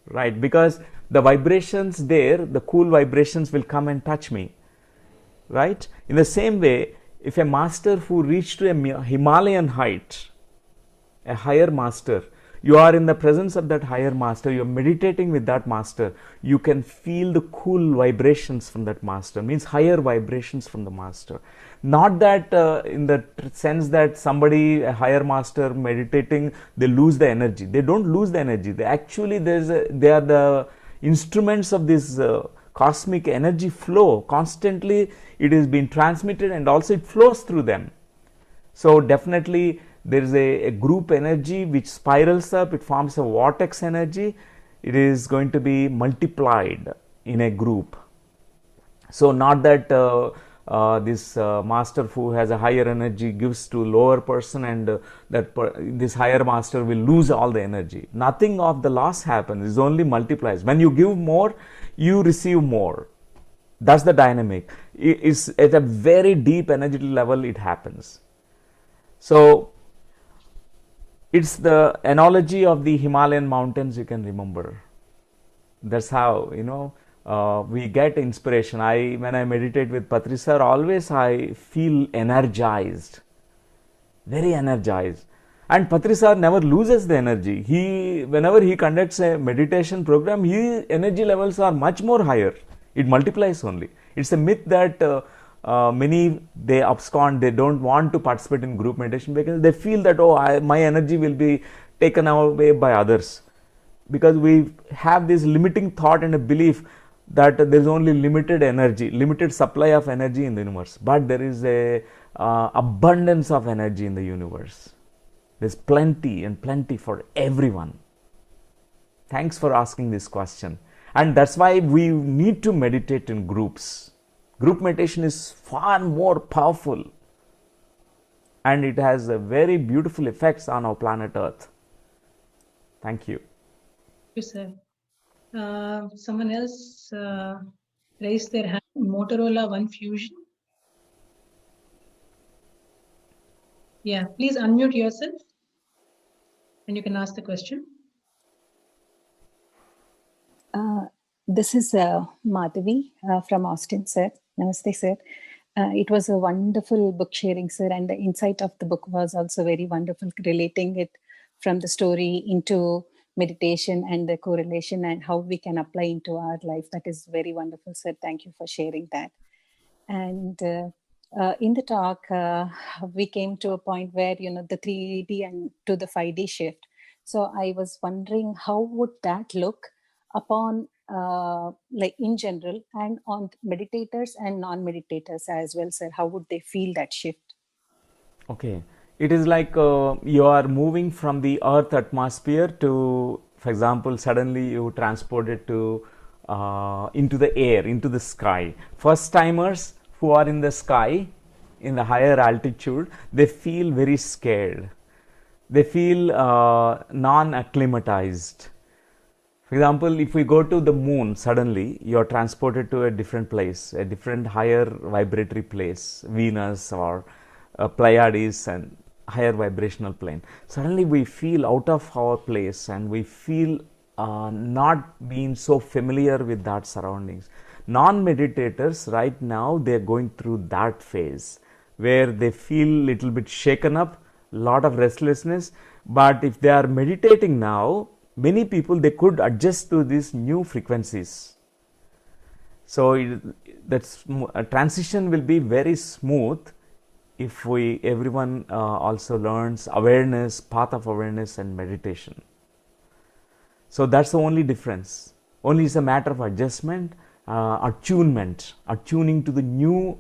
right? Because the vibrations there, the cool vibrations will come and touch me, right? In the same way, if a master who reached to a Himalayan height, a higher master, you are in the presence of that higher master, you are meditating with that master, you can feel the cool vibrations from that master, means higher vibrations from the master. Not that in the sense that somebody, a higher master meditating, they lose the energy. They don't lose the energy. They actually, they are the instruments of this cosmic energy flow. Constantly it is being transmitted and also it flows through them. So definitely there is a group energy which spirals up, it forms a vortex energy, it is going to be multiplied in a group. So not that this master who has a higher energy gives to lower person and this higher master will lose all the energy. Nothing of the loss happens, it only multiplies. When you give more, you receive more. That's the dynamic. It is at a very deep energy level it happens. So it's the analogy of the Himalayan mountains you can remember. That's how, we get inspiration. When I meditate with Patri sir, always I feel energized, very energized. And Patri sir never loses the energy. Whenever he conducts a meditation program, his energy levels are much more higher. It multiplies only. It's a myth that many, they abscond, they don't want to participate in group meditation because they feel that, my energy will be taken away by others. Because we have this limiting thought and a belief that there is only limited energy, limited supply of energy in the universe. But there is a abundance of energy in the universe. There's plenty and plenty for everyone. Thanks for asking this question. And that's why we need to meditate in groups. Group meditation is far more powerful and it has a very beautiful effects on our planet Earth. Thank you. Thank you, sir. Someone else raised their hand. Motorola One Fusion. Yeah, please unmute yourself and you can ask the question. This is Madhavi from Austin, sir. Namaste, sir. It was a wonderful book sharing, sir, and the insight of the book was also very wonderful, relating it from the story into meditation and the correlation and how we can apply into our life. That is very wonderful, sir. Thank you for sharing that. And in the talk, we came to a point where, the 3D and to the 5D shift. So I was wondering, how would that look upon like in general and on meditators and non-meditators as well, sir? How would they feel that shift? Okay, it is like you are moving from the earth atmosphere to, for example, suddenly you transport it to into the air, into the sky. First timers who are in the sky, in the higher altitude, they feel very scared, they feel non-acclimatized. For example, if we go to the moon, suddenly you are transported to a different place, a different higher vibratory place, Venus or Pleiades, and higher vibrational plane. Suddenly we feel out of our place and we feel not being so familiar with that surroundings. Non-meditators right now, they're going through that phase where they feel little bit shaken up, lot of restlessness. But if they are meditating now, many people, they could adjust to these new frequencies. So a transition will be very smooth if everyone also learns awareness, path of awareness and meditation. So that's the only difference. Only it's a matter of adjustment, attuning to the new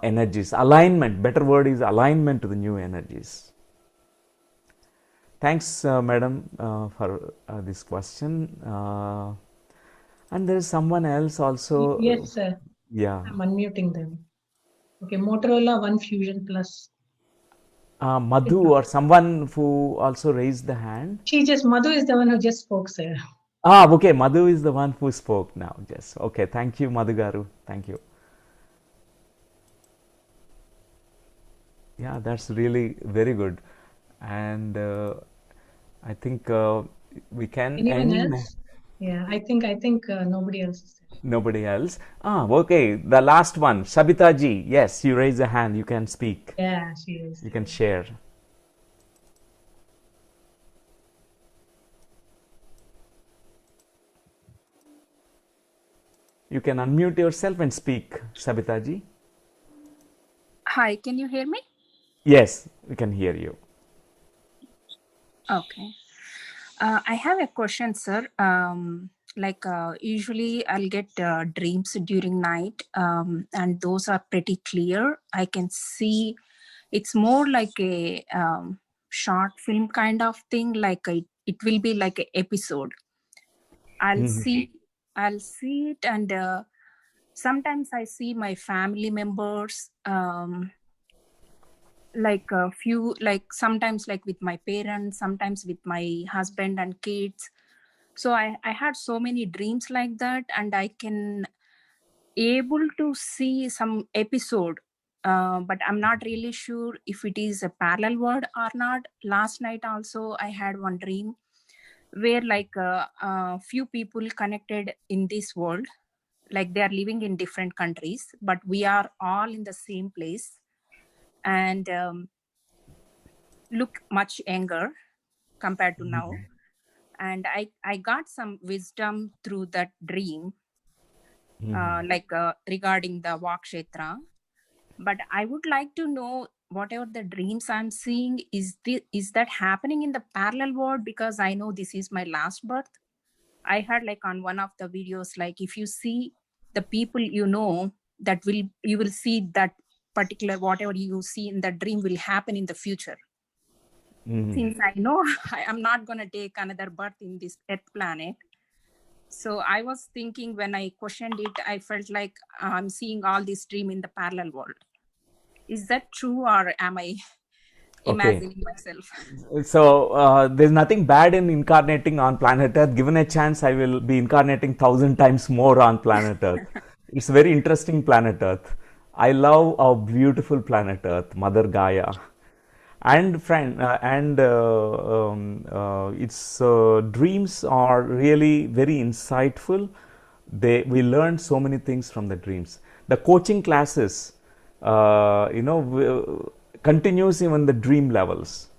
energies, alignment. Better word is alignment to the new energies. Thanks, madam, for this question. And there is someone else also. Yes, sir. Yeah. I'm unmuting them. Okay, Motorola One Fusion Plus. Madhu or someone who also raised the hand. Madhu is the one who just spoke, sir. Okay, Madhu is the one who spoke now. Yes. Okay, thank you, Madhu Garu. Thank you. Yeah, that's really very good. And I think we can Anyone end. else? Yeah, I think nobody else is there. Nobody else. Okay. The last one, Sabita ji. Yes, you raise a hand. You can speak. Yeah, she is. You can share. You can unmute yourself and speak, Sabita ji. Hi, can you hear me? Yes, we can hear you. Okay. I have a question, sir. Usually I'll get dreams during night, and those are pretty clear. I can see it's more like a short film kind of thing. It will be like an episode. I'll see it, and sometimes I see my family members. Sometimes with my parents, sometimes with my husband and kids. So I had so many dreams like that, and I can able to see some episode, but I'm not really sure if it is a parallel world or not. Last night also I had one dream where few people connected in this world, like they are living in different countries, but we are all in the same place, and look much younger compared to now. And I got some wisdom through that dream, regarding the Vakshetra. But I would like to know, whatever the dreams I'm seeing, is that happening in the parallel world? Because I know this is my last birth. I heard on one of the videos, if you see the people you will see that particular, whatever you see in the dream will happen in the future. Since I know I am not going to take another birth in this Earth planet, so I was thinking, when I questioned it, I felt like I'm seeing all this dream in the parallel world. Is that true, or am I imagining myself? So there's nothing bad in incarnating on planet Earth. Given a chance, I will be incarnating 1,000 times more on planet Earth. It's a very interesting planet Earth. I love our beautiful planet Earth, Mother Gaia. And its dreams are really very insightful. We learn so many things from the dreams. The coaching classes, continues even the dream levels.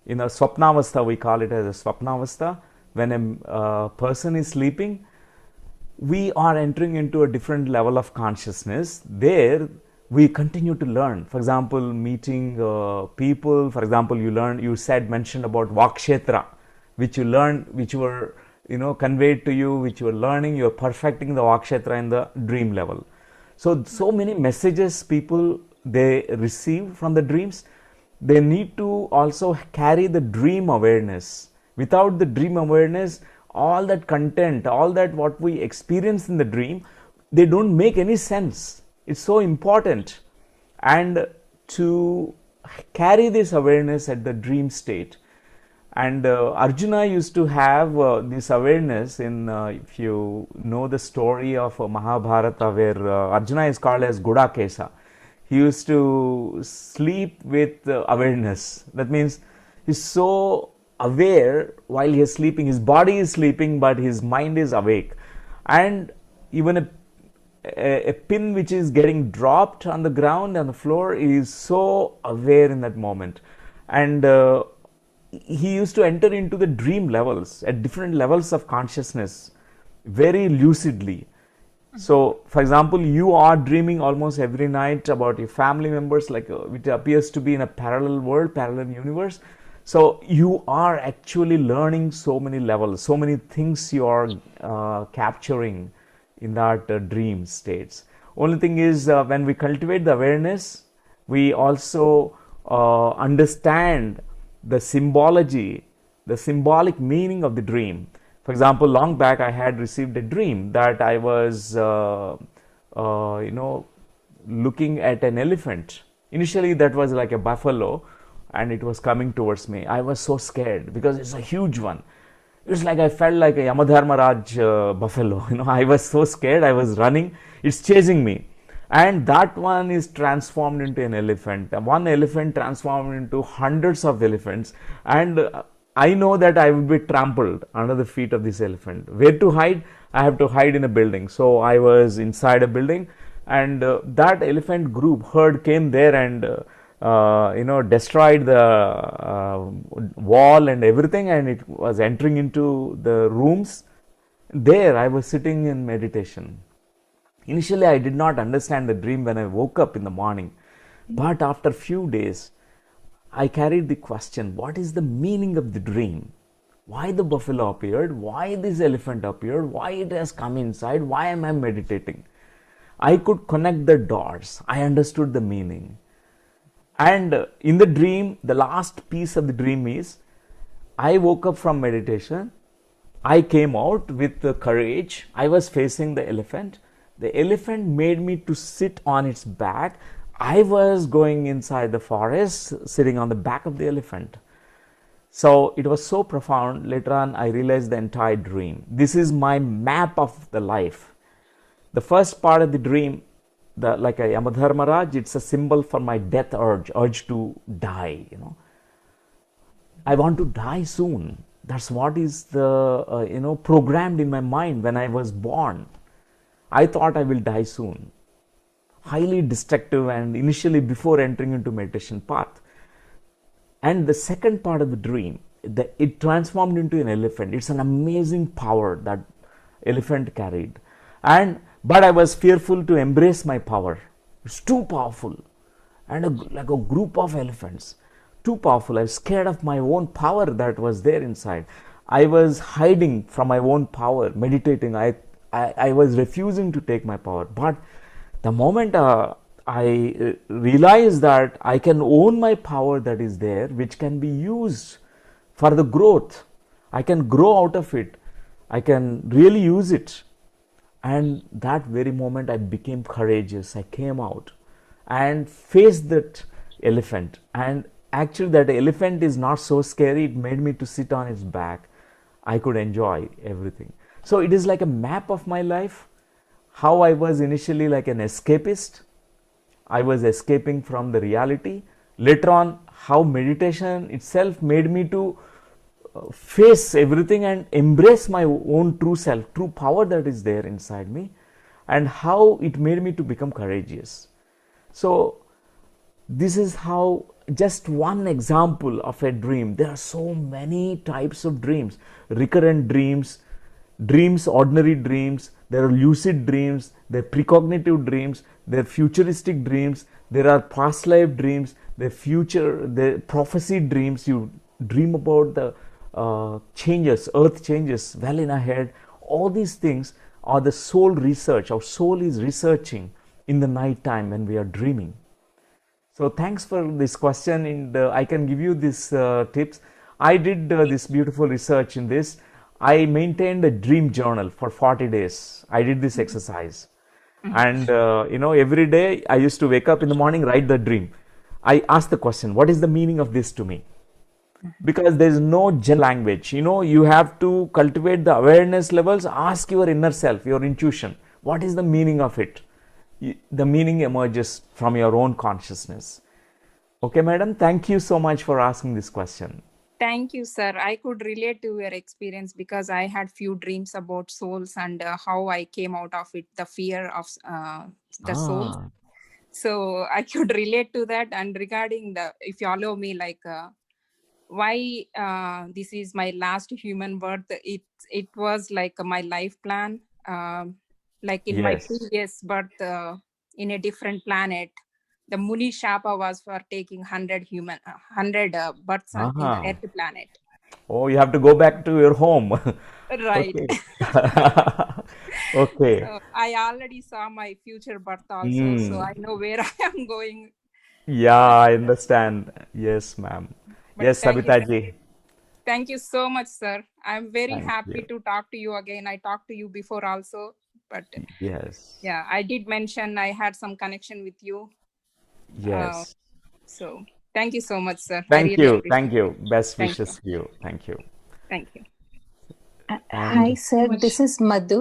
Swapnavastha, we call it as a Swapnavastha. When a person is sleeping, we are entering into a different level of consciousness. There, we continue to learn. For example, meeting people. For example, you mentioned about Vakshetra, which you learned, which were conveyed to you, which you were learning. You are perfecting the Vakshetra in the dream level. So many messages people they receive from the dreams. They need to also carry the dream awareness. Without the dream awareness, all that content, all that what we experience in the dream, they don't make any sense. It's so important, and to carry this awareness at the dream state. And Arjuna used to have this awareness in, if you know the story of Mahabharata, where Arjuna is called as Gudakesa. He used to sleep with awareness. That means he's so aware while he is sleeping. His body is sleeping, but his mind is awake. And even a pin which is getting dropped on the ground, on the floor, is so aware in that moment. And he used to enter into the dream levels, at different levels of consciousness, very lucidly. So, for example, you are dreaming almost every night about your family members, like it appears to be in a parallel world, parallel universe. So, you are actually learning so many levels, so many things you are capturing in that dream states. Only thing is, when we cultivate the awareness, we also understand the symbology, the symbolic meaning of the dream. For example, long back I had received a dream that I was, looking at an elephant. Initially, that was like a buffalo, and it was coming towards me. I was so scared because it's a huge one. It's like I felt like a Yamadharmaraj buffalo. I was so scared. I was running. It's chasing me. And that one is transformed into an elephant. One elephant transformed into hundreds of elephants. And I know that I will be trampled under the feet of this elephant. Where to hide? I have to hide in a building. So I was inside a building, and that elephant herd came there and destroyed the wall and everything, and it was entering into the rooms. There I was sitting in meditation. Initially, I did not understand the dream when I woke up in the morning, but after few days, I carried the question, what is the meaning of the dream? Why the buffalo appeared? Why this elephant appeared? Why it has come inside? Why am I meditating? I could connect the dots. I understood the meaning. And in the dream, the last piece of the dream is, I woke up from meditation. I came out with the courage. I was facing the elephant. The elephant made me to sit on its back. I was going inside the forest, sitting on the back of the elephant. So it was so profound. Later on, I realized the entire dream. This is my map of the life. The first part of the dream, like a Yamadharmaraj, it's a symbol for my death urge to die. I want to die soon. That's what is the programmed in my mind when I was born. I thought I will die soon. Highly destructive, and initially before entering into meditation path. And the second part of the dream, it transformed into an elephant. It's an amazing power that elephant carried. But I was fearful to embrace my power. It's too powerful. And like a group of elephants. Too powerful. I was scared of my own power that was there inside. I was hiding from my own power, meditating. I was refusing to take my power. But the moment I realized that I can own my power that is there, which can be used for the growth. I can grow out of it. I can really use it. And that very moment I became courageous. I came out and faced that elephant. And actually that elephant is not so scary. It made me to sit on its back. I could enjoy everything. So it is like a map of my life. How I was initially like an escapist. I was escaping from the reality. Later on, how meditation itself made me to face everything and embrace my own true self, true power that is there inside me, and how it made me to become courageous. So this is how, just one example of a dream. There are so many types of dreams. Recurrent dreams, ordinary dreams, there are lucid dreams, there are precognitive dreams, there are futuristic dreams, there are past life dreams, the prophecy dreams. You dream about the changes, earth changes well in ahead. All these things are the soul research. Our soul is researching in the night time when we are dreaming. So thanks for this question, and I can give you these tips. I did this beautiful research in this. I maintained a dream journal for 40 days. I did this exercise. And every day I used to wake up in the morning, write the dream. I asked the question, what is the meaning of this to me? Because there is no general language. You have to cultivate the awareness levels, ask your inner self, your intuition, what is the meaning of it? the meaning emerges from your own consciousness. Okay, madam, thank you so much for asking this question. Thank you, sir. I could relate to your experience because I had few dreams about souls and how I came out of it, the fear of the soul. So I could relate to that. And regarding if you allow me, like why this is my last human birth, it was like my life plan. Like in my Yes. previous birth in a different planet, the Muni Shapa was for taking 100 births in the Earth planet. Oh, you have to go back to your home. Right. Okay. Okay. So I already saw my future birth also, so I know where I am going. Yeah, I understand. Yes, ma'am. But Yes, Sabitaji. Thank you so much, sir. I'm very Thank happy you. to talk to you again. I talked to you before also, but Yes. yeah, I did mention I had some connection with you. Yes. So thank you so much, sir. I Thank really you. appreciate Thank you. Best Thank wishes to you. Thank you. Thank you. Hi, sir. much. This is Madhu.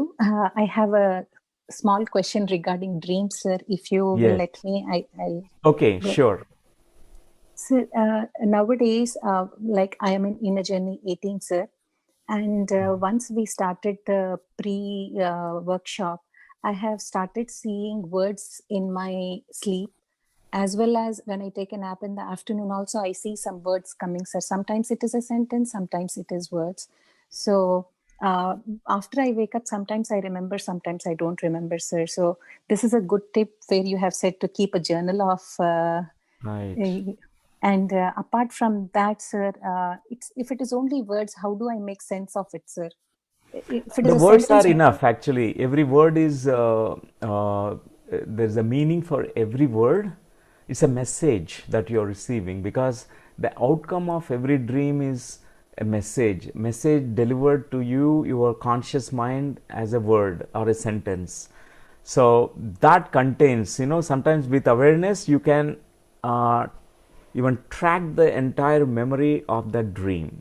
I have a small question regarding dreams, sir. If you will Yes. let me, I'll Okay, go. sure. So nowadays, like I am in Inner Journey 18, sir. And once we started the pre-workshop, I have started seeing words in my sleep, as well as when I take a nap in the afternoon. Also, I see some words coming, sir. Sometimes it is a sentence, sometimes it is words. So after I wake up, sometimes I remember, sometimes I don't remember, sir. So this is a good tip where you have said to keep a journal of. Right. And apart from that, sir, if it is only words, how do I make sense of it, sir? If it is The a words are sentence, enough, actually. Every word is, there's a meaning for every word. It's a message that you're receiving, because the outcome of every dream is a message delivered to you, your conscious mind, as a word or a sentence. So that contains, sometimes with awareness, you can even track the entire memory of that dream.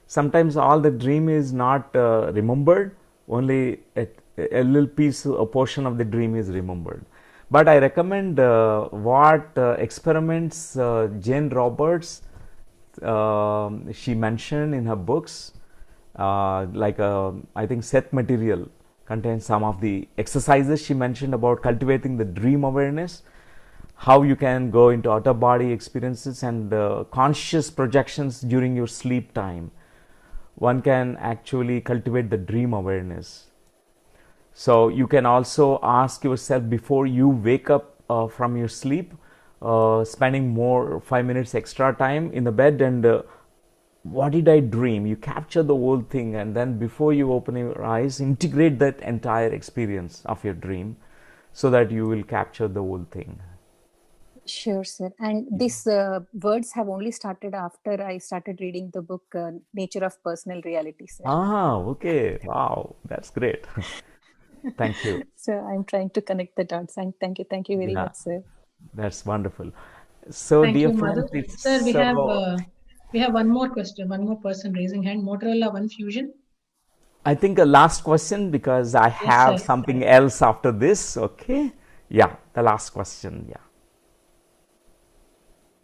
Sometimes all the dream is not remembered, only a little piece, a portion of the dream is remembered. But I recommend what experiments Jane Roberts she mentioned in her books, like I think Seth material contains some of the exercises she mentioned about cultivating the dream awareness, how you can go into outer body experiences and conscious projections during your sleep time. One can actually cultivate the dream awareness. So you can also ask yourself before you wake up from your sleep, spending more 5 minutes extra time in the bed, and what did I dream? You capture the whole thing, and then before you open your eyes, integrate that entire experience of your dream, so that you will capture the whole thing. Sure, sir. And these words have only started after I started reading the book Nature of Personal Reality, sir. Okay. Wow, that's great. Thank you. So I'm trying to connect the dots. And thank you very much, sir. That's wonderful. So, Thank dear you, Madhu. friends, Sir, we have one more question, one more person raising hand. Motorola One Fusion. I think a last question, because I have something else after this. Okay. Yeah, the last question. Yeah.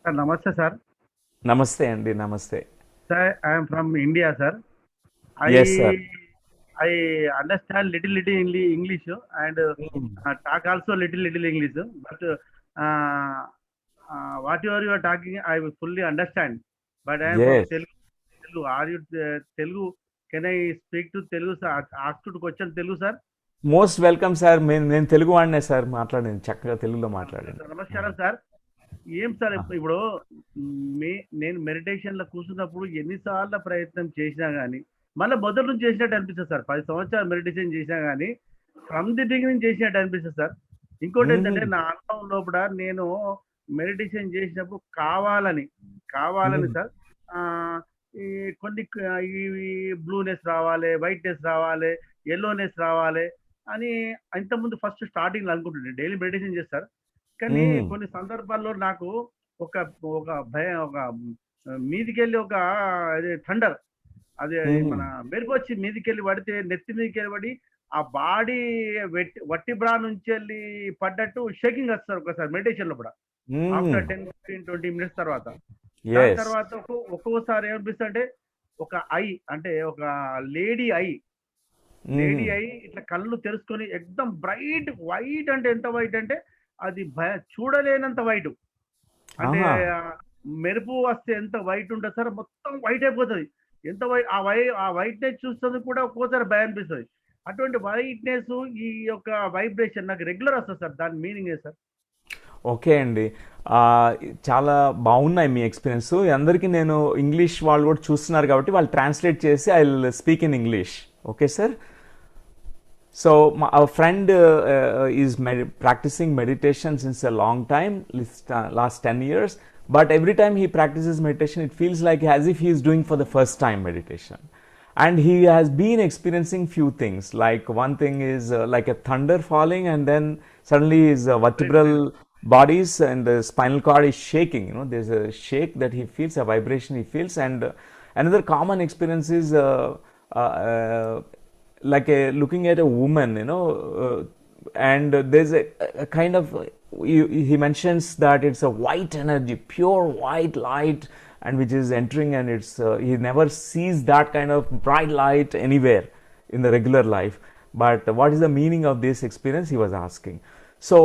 Sir, namaste, sir. Namaste, Andy. Namaste. Sir, I am from India, sir. Yes, sir. I understand little English and talk also little English. But whatever you are talking, I will fully understand. But I am from Yes. Telugu. Are you Telugu? Can I speak to Telugu, sir? Ask to question Telugu, sir? Most welcome sir. నేను తెలుగు వాడినే sir, మాట్లాడండి, చక్కగా తెలుగులో మాట్లాడండి. నమస్కారం sir. ఏం sir ఇప్పుడు నేను మెడిటేషన్ లో కూర్చున్నప్పుడు ఎన్నిసార్లు ప్రయత్నం చేసినా గానీ మళ్ళీ మొదటి నుంచి చేసినట్టు అనిపిస్తుంది సార్. 10 సంవత్సరాలు మెడిటేషన్ చేసినా గానీ ఫ్రమ్ ది బిగినింగ్ చేసినట్టు అనిపిస్తుంది సార్. ఇంకోటి ఏంటంటే నా అనుభవం లోపల నేను మెడిటేషన్ చేసినప్పుడు కావాలని సార్ ఈ కొన్ని బ్లూనెస్ రావాలి, వైట్నెస్ రావాలి, ఎల్లోనెస్ రావాలి అని ఇంతకుముందు ఫస్ట్ స్టార్టింగ్ అనుకుంటుండే. డైలీ మెడిటేషన్ చేస్తారు కానీ కొన్ని సందర్భాల్లో నాకు ఒక భయం, ఒక మీదికెళ్ళి ఒక థండర్, అది మన మెరుపు వచ్చి మీదికెళ్ళి పడితే నెత్తి మీదకెళ్ళి పడి ఆ బాడీ వట్టి బ్రా నుంచి వెళ్ళి పడ్డట్టు షేకింగ్ వస్తారు ఒకసారి మెడిటేషన్ లో కూడా ఆఫ్టర్ 10-15-20 minutes తర్వాత. దాని తర్వాత ఒక్కోసారి ఏమనిపిస్తుంది అంటే ఒక ఐ అంటే ఒక లేడీ ఐ ఇట్లా కళ్ళు తెరుచుకొని ఎక్దమ్ బ్రైట్ వైట్, అంటే ఎంత వైట్ అంటే అది చూడలేనంత వైట్. అంటే మెరుపు వస్తే ఎంత వైట్ ఉంటుంది సార్, మొత్తం వైట్ అయిపోతుంది. ఎంత వైట్ ఆ వైట్నెస్ చూస్తుంది కూడా ఒక్కోసారి భయం అనిపిస్తుంది. అటువంటి వైట్నెస్ ఈ యొక్క వైబ్రేషన్ నాకు రెగ్యులర్ వస్తుంది సార్. దాని మీనింగ్ ఏ సార్? ఓకే అండి, చాలా బాగున్నాయి మీ ఎక్స్పీరియన్స్. అందరికీ నేను ఇంగ్లీష్ వాళ్ళు కూడా చూస్తున్నారు కాబట్టి వాళ్ళు ట్రాన్స్లేట్ చేసి I will speak in English. Okay sir. So our friend is practicing meditation since a long time, last 10 years. But every time he practices meditation, it feels like as if he is doing for the first time meditation. And he has been experiencing few things. Like one thing is like a thunder falling, and then suddenly his vertebral bodies and the spinal cord is shaking. You know, there's a shake that he feels, a vibration he feels. And another common experience is like looking at a woman, you know, and there's a kind of, he mentions that it's a white energy, pure white light, and which is entering, and it's he never sees that kind of bright light anywhere in the regular life. But what is the meaning of this experience, he was asking. So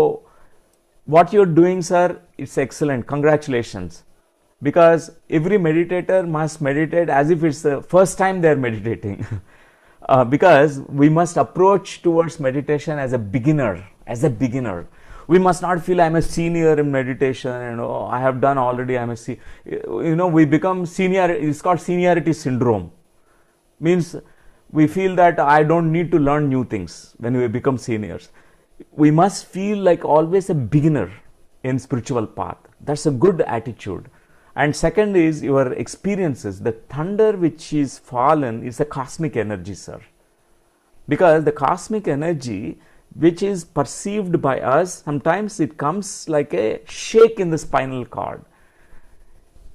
what you're doing, sir, it's excellent. Congratulations. Because every meditator must meditate as if it's the first time they're meditating. Because we must approach towards meditation as a beginner. We must not feel I'm a senior in meditation, you know, I have done already, I'm a you know, we become senior. It's called seniority syndrome. Means we feel that I don't need to learn new things when we become seniors. We must feel like always a beginner in spiritual path. That's a good attitude. And second is your experiences. The thunder which is fallen is a cosmic energy, sir. Because the cosmic energy which is perceived by us, sometimes it comes like a shake in the spinal cord.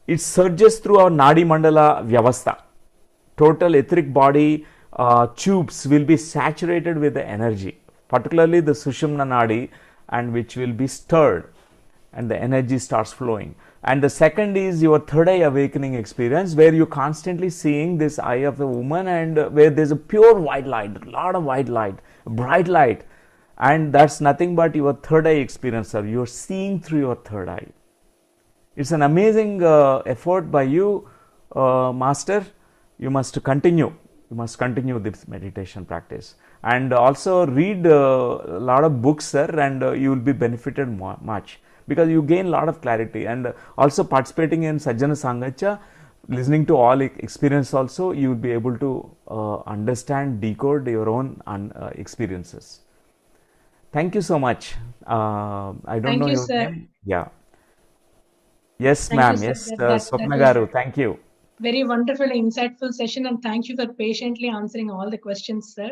It surges through our Nadi Mandala Vyavastha. Total etheric body tubes will be saturated with the energy, particularly the Sushumna Nadi, and which will be stirred, and the energy starts flowing. And the second is your third eye awakening experience, where you're constantly seeing this eye of a woman, and where there's a pure white light, a lot of white light, bright light, and that's nothing but your third eye experience, sir. You're seeing through your third eye. It's an amazing effort by you, master. You must continue this meditation practice, and also read a lot of books, sir, and you will be benefited much, because you gain a lot of clarity. And also participating in Sajjana Sangacha, listening to all experience, also you will be able to understand, decode your own experiences. Thank you so much. I don't know your name. Yeah. Yes, ma'am. Yes, Swapna Garu. Thank you. Very wonderful, insightful session, and thank you for patiently answering all the questions, sir.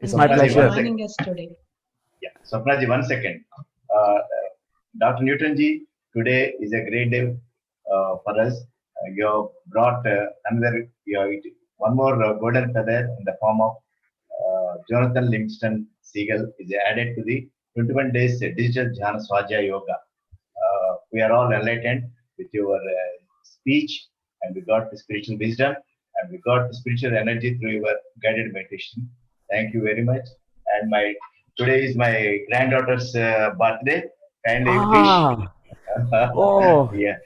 It's my pleasure. Joining us today. Yeah, Swapnaji, 1 second. Dr. Newtonji, today is a great day for us. You have brought one more golden feather in the form of Jonathan Livingston Seagull is added to the 21 days digital Dhyana Swadhyaya Yoga. We are all enlightened with your speech, and we got the spiritual wisdom, and we got the spiritual energy through your guided meditation. Thank you very much. And today is my granddaughter's birthday. Kindly wish. Oh, yeah.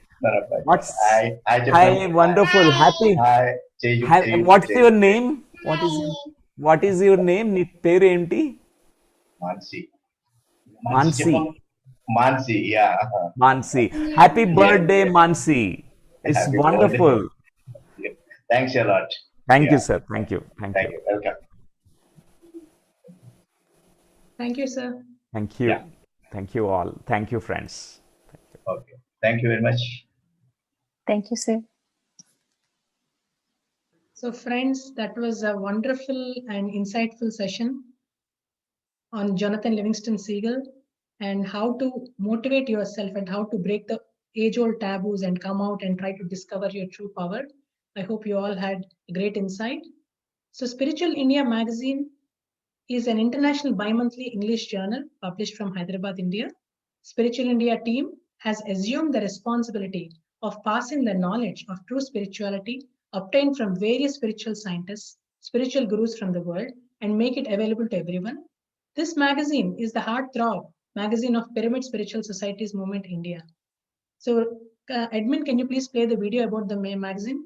Hi, wonderful, happy. What's your name? What is your name? నీ పేరు ఏంటి? Mansi, yeah. Mansi. Happy birthday, Mansi. It's happy wonderful. Yeah. Thanks a lot. Thank you, sir. Thank you. Welcome. Thank you, sir. Thank you. Yeah. Thank you all. Thank you, friends. Okay. Thank you very much. Thank you, sir. So, friends, that was a wonderful and insightful session on Jonathan Livingston Seagull and how to motivate yourself and how to break the age-old taboos and come out and try to discover your true power. I hope you all had great insight. So Spiritual India magazine is an international bi-monthly English journal published from Hyderabad, India. Spiritual India team has assumed the responsibility of passing the knowledge of true spirituality obtained from various spiritual scientists, spiritual gurus from the world, and make it available to everyone. This magazine is the heartthrob magazine of Pyramid Spiritual Societies Movement India. So, Edmund, can you please play the video about the magazine?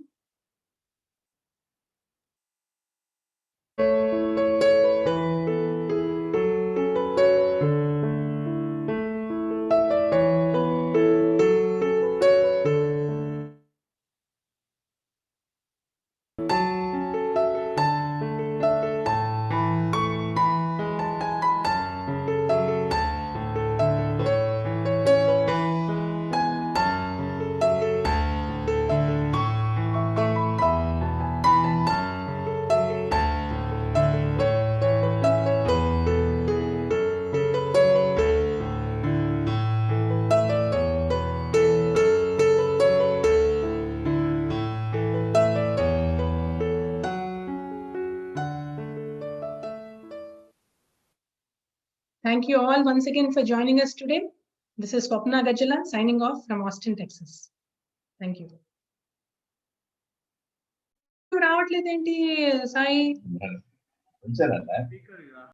Thank you all once again for joining us today. This is Swapna Gajala signing off from Austin, Texas. Thank you. రావట్లేదేంటి Sai? ఉంచారన్న Speaker,